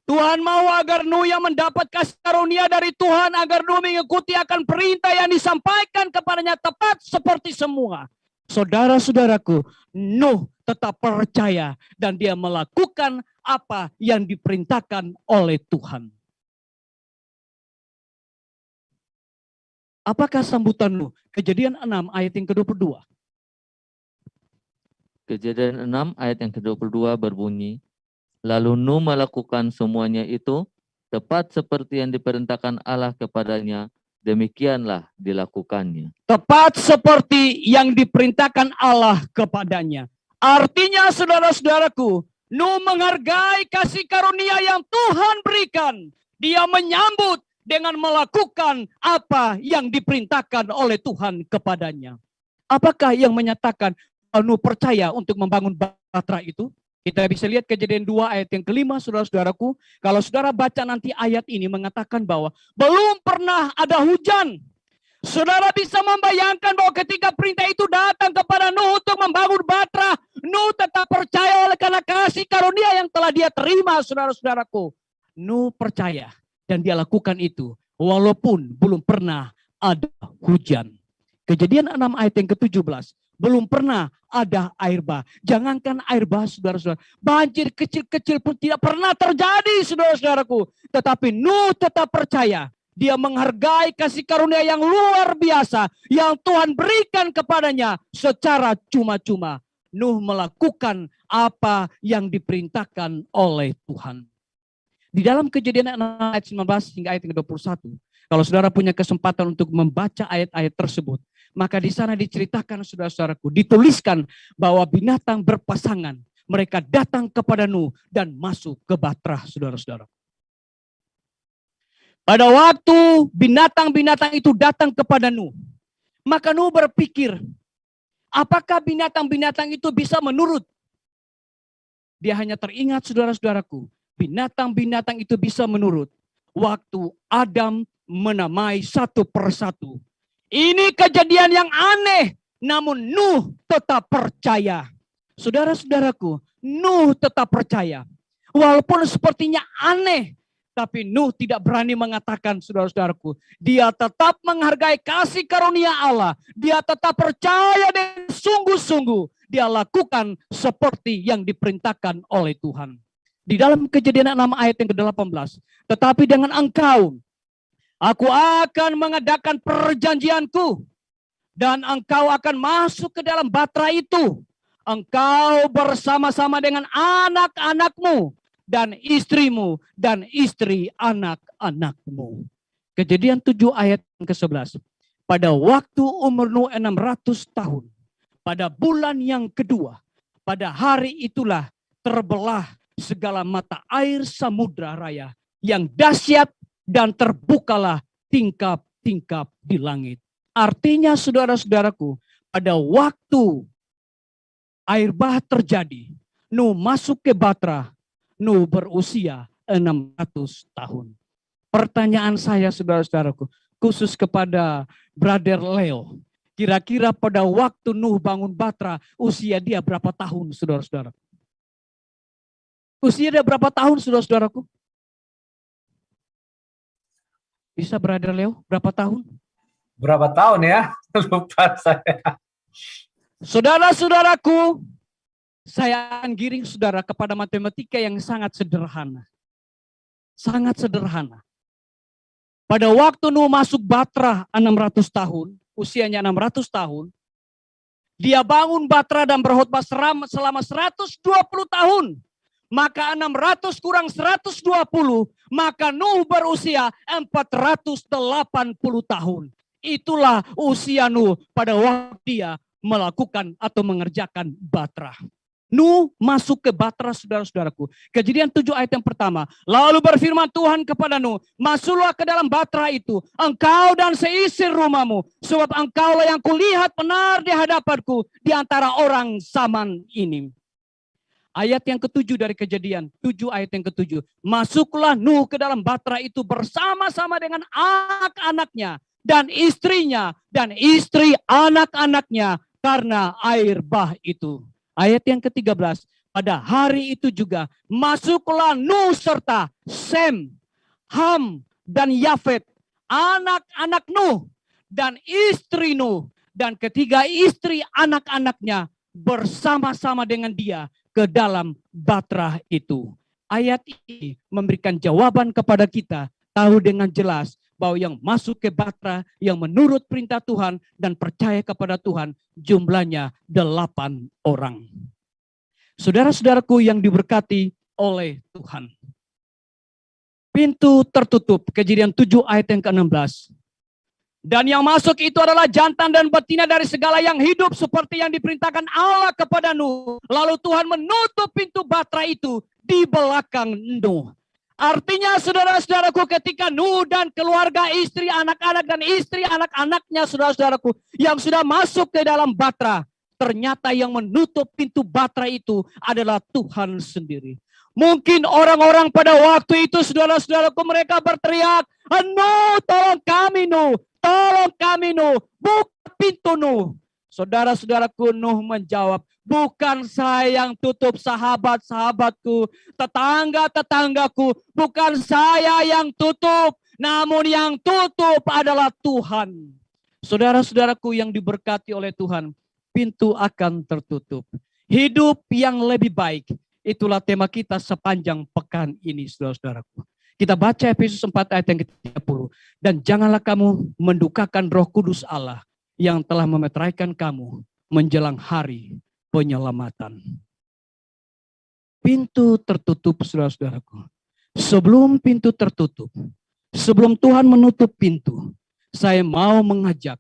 Tuhan mau agar Nuh yang mendapat kasih karunia dari Tuhan, agar Nuh mengikuti akan perintah yang disampaikan kepadanya tepat seperti semua. Saudara-saudaraku, Nuh tetap percaya dan dia melakukan apa yang diperintahkan oleh Tuhan. Apakah sambutan Nuh? Kejadian 6 ayat yang ke-22. Kejadian 6 ayat yang ke-22 berbunyi, lalu Nuh melakukan semuanya itu, tepat seperti yang diperintahkan Allah kepadanya, demikianlah dilakukannya. Tepat seperti yang diperintahkan Allah kepadanya. Artinya saudara-saudaraku, Nuh menghargai kasih karunia yang Tuhan berikan. Dia menyambut dengan melakukan apa yang diperintahkan oleh Tuhan kepadanya. Apakah yang menyatakan Nuh percaya untuk membangun batra itu? Kita bisa lihat Kejadian 2 ayat yang ke-5, saudara-saudaraku. Kalau saudara baca nanti ayat ini mengatakan bahwa belum pernah ada hujan. Saudara bisa membayangkan bahwa ketika perintah itu datang kepada Nuh untuk membangun batra, Nuh tetap percaya oleh karena kasih karunia yang telah dia terima, saudara-saudaraku. Nuh percaya dan dia lakukan itu walaupun belum pernah ada hujan. Kejadian 6 ayat yang ke-17. Belum pernah ada air bah. Jangankan air bah, saudara-saudara. Banjir kecil-kecil pun tidak pernah terjadi, saudara-saudaraku. Tetapi Nuh tetap percaya. Dia menghargai kasih karunia yang luar biasa yang Tuhan berikan kepadanya secara cuma-cuma. Nuh melakukan apa yang diperintahkan oleh Tuhan. Di dalam Kejadian 6 ayat 19 hingga ayat 21, kalau saudara punya kesempatan untuk membaca ayat-ayat tersebut, maka di sana diceritakan, saudara-saudaraku, dituliskan bahwa binatang berpasangan, mereka datang kepada Nuh dan masuk ke Batrah, saudara-saudara. Pada waktu binatang-binatang itu datang kepada Nuh, maka Nuh berpikir, apakah binatang-binatang itu bisa menurut? Dia hanya teringat, saudara-saudaraku, binatang-binatang itu bisa menurut waktu Adam menamai satu persatu. Ini kejadian yang aneh, namun Nuh tetap percaya. Saudara-saudaraku, Nuh tetap percaya. Walaupun sepertinya aneh, tapi Nuh tidak berani mengatakan, saudara-saudaraku, dia tetap menghargai kasih karunia Allah. Dia tetap percaya dan sungguh-sungguh dia lakukan seperti yang diperintahkan oleh Tuhan. Di dalam Kejadian 6 ayat yang ke-18, tetapi dengan engkau, aku akan mengadakan perjanjianku, dan engkau akan masuk ke dalam Batrah itu. Engkau bersama-sama dengan anak-anakmu, dan istrimu, dan istri anak-anakmu. Kejadian 7 ayat yang ke-11. Pada waktu umur Nuh 600 tahun, pada bulan yang kedua, pada hari itulah terbelah segala mata air samudra raya yang dahsyat dan terbukalah tingkap-tingkap di langit. Artinya, saudara-saudaraku, pada waktu air bah terjadi, Nuh masuk ke Batrah, Nuh berusia 600 tahun. Pertanyaan saya, saudara-saudaraku, khusus kepada Brother Leo. Kira-kira pada waktu Nuh bangun Batrah, usia dia berapa tahun, saudara-saudara? Usia dia berapa tahun, saudara-saudaraku? Bisa, Brother Leo, berapa tahun? Berapa tahun ya? Lupa saya. Saudara-saudaraku, saya akan giring saudara kepada matematika yang sangat sederhana. Sangat sederhana. Pada waktu Nuh masuk Batrah 600 tahun, usianya 600 tahun, dia bangun Batrah dan berkhotbah selama 120 tahun. Maka 600 kurang 120, maka Nuh berusia 480 tahun. Itulah usia Nuh pada waktu dia melakukan atau mengerjakan Batrah. Nuh masuk ke Batrah, saudara-saudaraku. Kejadian 7 ayat yang pertama. Lalu berfirman Tuhan kepada Nuh, masuklah ke dalam Batrah itu, engkau dan seisi rumahmu, sebab engkaulah yang kulihat benar di hadapanku di antara orang zaman ini. Ayat yang ke-7 dari Kejadian, 7 ayat yang ke-7. Masuklah Nuh ke dalam Batrah itu bersama-sama dengan anak-anaknya dan istrinya dan istri anak-anaknya karena air bah itu. Ayat yang ke-13, pada hari itu juga masuklah Nuh serta Sem, Ham, dan Yafet, anak-anak Nuh, dan istri Nuh, dan ketiga istri anak-anaknya bersama-sama dengan dia ke dalam Batrah itu. Ayat ini memberikan jawaban kepada kita, tahu dengan jelas bahwa yang masuk ke Batrah, yang menurut perintah Tuhan dan percaya kepada Tuhan, jumlahnya 8 orang. Saudara-saudaraku yang diberkati oleh Tuhan. Pintu tertutup, Kejadian 7 ayat yang ke-16. Dan yang masuk itu adalah jantan dan betina dari segala yang hidup seperti yang diperintahkan Allah kepada Nuh. Lalu Tuhan menutup pintu Batrah itu di belakang Nuh. Artinya, saudara-saudaraku, ketika Nuh dan keluarga, istri, anak-anak, dan istri anak-anaknya, saudara-saudaraku, yang sudah masuk ke dalam Batrah, ternyata yang menutup pintu Batrah itu adalah Tuhan sendiri. Mungkin orang-orang pada waktu itu, saudara-saudaraku, mereka berteriak, Nuh, tolong kami, Nuh. Tolong kami, Nuh. Buka pintu, Nuh. Saudara-saudaraku, Nuh menjawab, bukan saya yang tutup, sahabat-sahabatku, tetangga-tetanggaku, bukan saya yang tutup, namun yang tutup adalah Tuhan. Saudara-saudaraku yang diberkati oleh Tuhan, pintu akan tertutup. Hidup yang lebih baik, itulah tema kita sepanjang pekan ini, saudara-saudaraku. Kita baca Efesus 4 ayat yang ke-30. Dan janganlah kamu mendukakan Roh Kudus Allah yang telah memeteraikan kamu menjelang hari penyelamatan. Pintu tertutup, saudara-saudaraku. Sebelum pintu tertutup, sebelum Tuhan menutup pintu, saya mau mengajak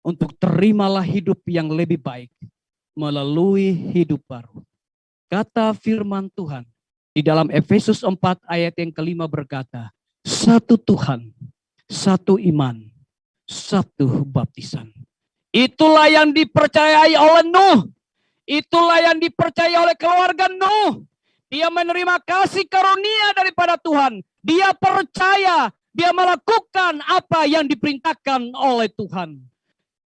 untuk terimalah hidup yang lebih baik melalui hidup baru. Kata firman Tuhan di dalam Efesus 4 ayat yang kelima berkata, satu Tuhan, satu iman, satu baptisan. Itulah yang dipercayai oleh Nuh. Itulah yang dipercayai oleh keluarga Nuh. Dia menerima kasih karunia daripada Tuhan. Dia percaya, dia melakukan apa yang diperintahkan oleh Tuhan.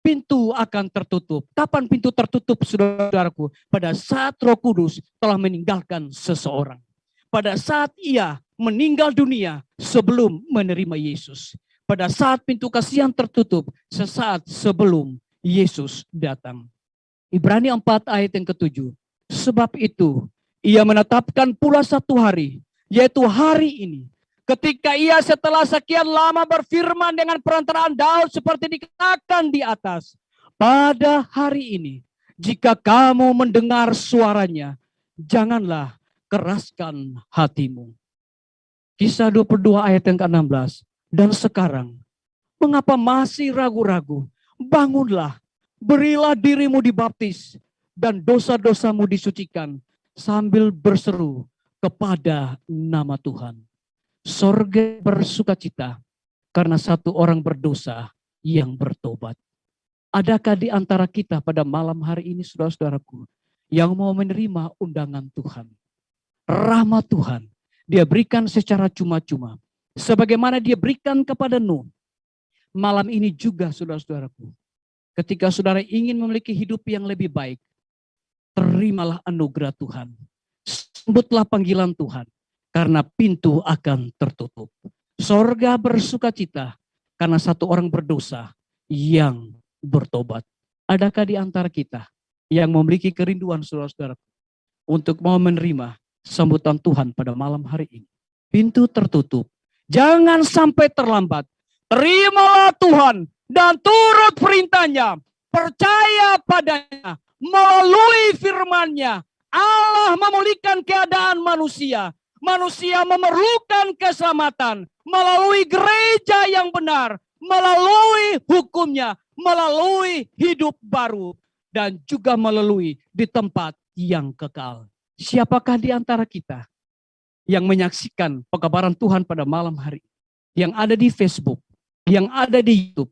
Pintu akan tertutup. Kapan pintu tertutup, saudaraku? Pada saat Roh Kudus telah meninggalkan seseorang. Pada saat ia meninggal dunia sebelum menerima Yesus. Pada saat pintu kasihan tertutup, sesaat sebelum Yesus datang. Ibrani 4 ayat yang ke-7. Sebab itu, ia menetapkan pula satu hari, yaitu hari ini. Ketika ia setelah sekian lama berfirman dengan perantaraan Daud seperti dikatakan di atas. Pada hari ini, jika kamu mendengar suaranya, janganlah keraskan hatimu. Kisah 22 ayat yang ke-16. Dan sekarang, mengapa masih ragu-ragu? Bangunlah, berilah dirimu dibaptis, dan dosa-dosamu disucikan, sambil berseru kepada nama Tuhan. Sorga bersukacita karena satu orang berdosa yang bertobat. Adakah di antara kita pada malam hari ini, saudara-saudaraku, yang mau menerima undangan Tuhan? Rahmat Tuhan dia berikan secara cuma-cuma. Sebagaimana dia berikan kepada Nuh. Malam ini juga, saudara-saudaraku, ketika saudara ingin memiliki hidup yang lebih baik, terimalah anugerah Tuhan. Sambutlah panggilan Tuhan, karena pintu akan tertutup. Sorga bersukacita, karena satu orang berdosa yang bertobat. Adakah di antara kita yang memiliki kerinduan, saudara-saudaraku, untuk mau menerima sambutan Tuhan pada malam hari ini? Pintu tertutup. Jangan sampai terlambat. Terimalah Tuhan dan turut perintahnya. Percaya padanya. Melalui firman-Nya, Allah memulihkan keadaan manusia. Manusia memerlukan keselamatan melalui gereja yang benar, melalui hukumnya, melalui hidup baru, dan juga melalui di tempat yang kekal. Siapakah di antara kita yang menyaksikan pekabaran Tuhan pada malam hari, yang ada di Facebook, yang ada di YouTube,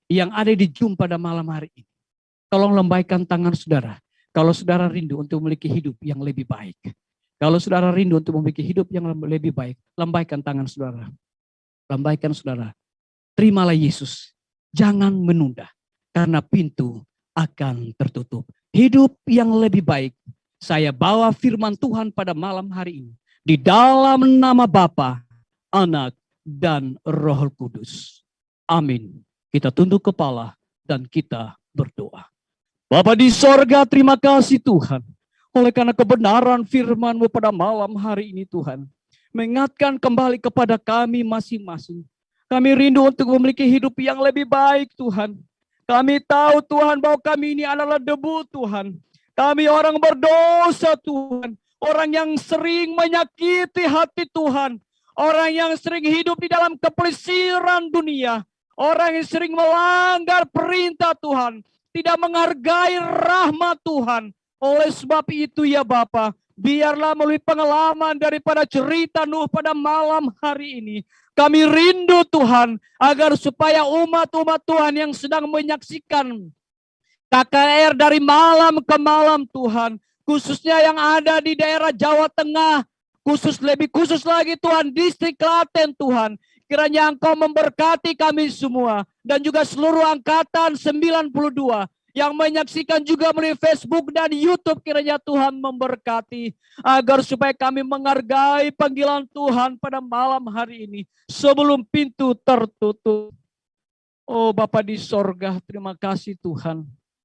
yang ada di Zoom pada malam hari ini? Tolong lambaikan tangan saudara. Kalau saudara rindu untuk memiliki hidup yang lebih baik. Kalau saudara rindu untuk memiliki hidup yang lebih baik, lambaikan tangan saudara. Lambaikan saudara. Terimalah Yesus. Jangan menunda. Karena pintu akan tertutup. Hidup yang lebih baik. Saya bawa firman Tuhan pada malam hari ini. Di dalam nama Bapa, Anak, dan Roh Kudus. Amin. Kita tunduk kepala dan kita berdoa. Bapa di sorga, terima kasih Tuhan. Oleh karena kebenaran firman-Mu pada malam hari ini Tuhan. Mengingatkan kembali kepada kami masing-masing. Kami rindu untuk memiliki hidup yang lebih baik Tuhan. Kami tahu Tuhan bahwa kami ini adalah debu Tuhan. Kami orang berdosa Tuhan. Orang yang sering menyakiti hati Tuhan. Orang yang sering hidup di dalam kepelisiran dunia. Orang yang sering melanggar perintah Tuhan. Tidak menghargai rahmat Tuhan. Oleh sebab itu ya Bapa, biarlah melalui pengalaman daripada cerita Nuh pada malam hari ini. Kami rindu Tuhan, agar supaya umat-umat Tuhan yang sedang menyaksikan KKR dari malam ke malam Tuhan. Khususnya yang ada di daerah Jawa Tengah. Lebih khusus lagi Tuhan, distrik Klaten Tuhan. Kiranya Engkau memberkati kami semua. Dan juga seluruh angkatan 92 yang menyaksikan juga melalui Facebook dan YouTube. Kiranya Tuhan memberkati. Agar supaya kami menghargai panggilan Tuhan pada malam hari ini. Sebelum pintu tertutup. Oh Bapa di sorga, terima kasih Tuhan.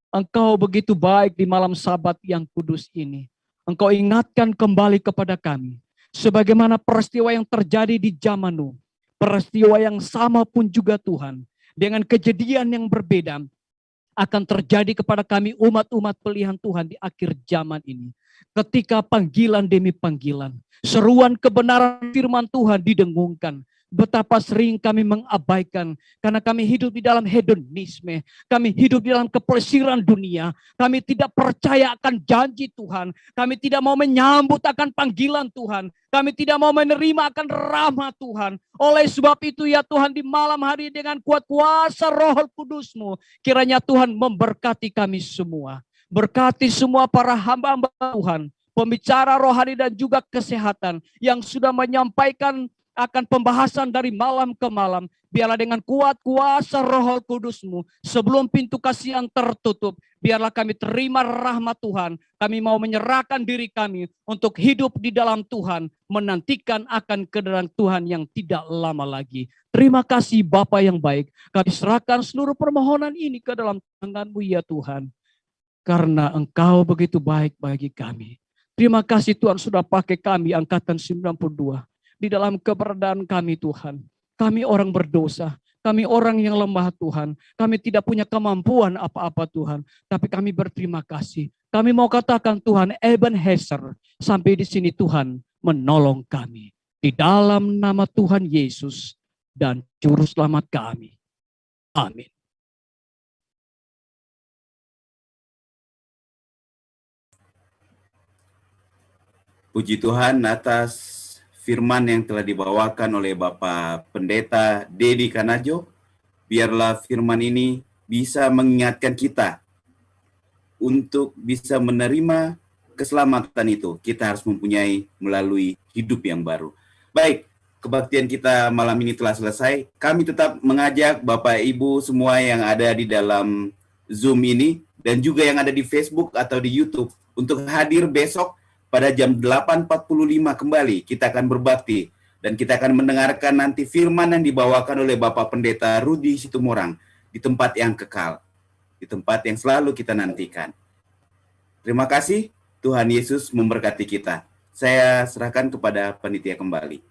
Engkau begitu baik di malam Sabat yang kudus ini. Engkau ingatkan kembali kepada kami. sebagaimana peristiwa yang terjadi di zaman Nuh. Peristiwa yang sama pun juga Tuhan, dengan kejadian yang berbeda, akan terjadi kepada kami umat-umat pilihan Tuhan di akhir zaman ini. Ketika panggilan demi panggilan, seruan kebenaran firman Tuhan didengungkan, betapa sering kami mengabaikan karena kami hidup di dalam hedonisme, kami hidup di dalam kepelesiran dunia, kami tidak percaya akan janji Tuhan, kami tidak mau menyambut akan panggilan Tuhan, kami tidak mau menerima akan rahmat Tuhan. Oleh sebab itu ya Tuhan, di malam hari dengan kuat kuasa Roh Kudus-Mu, kiranya Tuhan memberkati kami semua. Berkati semua para hamba-hamba Tuhan, pembicara rohani dan juga kesehatan yang sudah menyampaikan akan pembahasan dari malam ke malam. Biarlah dengan kuat kuasa Roh Kudus-Mu, sebelum pintu kasih yang tertutup, biarlah kami terima rahmat Tuhan. Kami mau menyerahkan diri kami untuk hidup di dalam Tuhan, menantikan akan kedatangan Tuhan yang tidak lama lagi. Terima kasih Bapa yang baik. Kami serahkan seluruh permohonan ini ke dalam tangan-Mu ya Tuhan. Karena Engkau begitu baik bagi kami. Terima kasih Tuhan sudah pakai kami angkatan 92. Di dalam keberadaan kami Tuhan. Kami orang berdosa. Kami orang yang lemah Tuhan. Kami tidak punya kemampuan apa-apa Tuhan. Tapi kami berterima kasih. Kami mau katakan Tuhan Ebenezer. Sampai di sini Tuhan menolong kami. Di dalam nama Tuhan Yesus dan Juru Selamat kami. Amin. Puji Tuhan atas firman yang telah dibawakan oleh Bapak Pendeta Dedi Kanajo. Biarlah firman ini bisa mengingatkan kita untuk bisa menerima keselamatan itu. Kita harus mempunyai melalui hidup yang baru. Baik, kebaktian kita malam ini telah selesai. Kami tetap mengajak Bapak Ibu semua yang ada di dalam Zoom ini dan juga yang ada di Facebook atau di YouTube untuk hadir besok pada jam 8.45 kembali. Kita akan berbakti dan kita akan mendengarkan nanti firman yang dibawakan oleh Bapak Pendeta Rudi Situmorang di tempat yang kekal, di tempat yang selalu kita nantikan. Terima kasih, Tuhan Yesus memberkati kita. Saya serahkan kepada panitia kembali.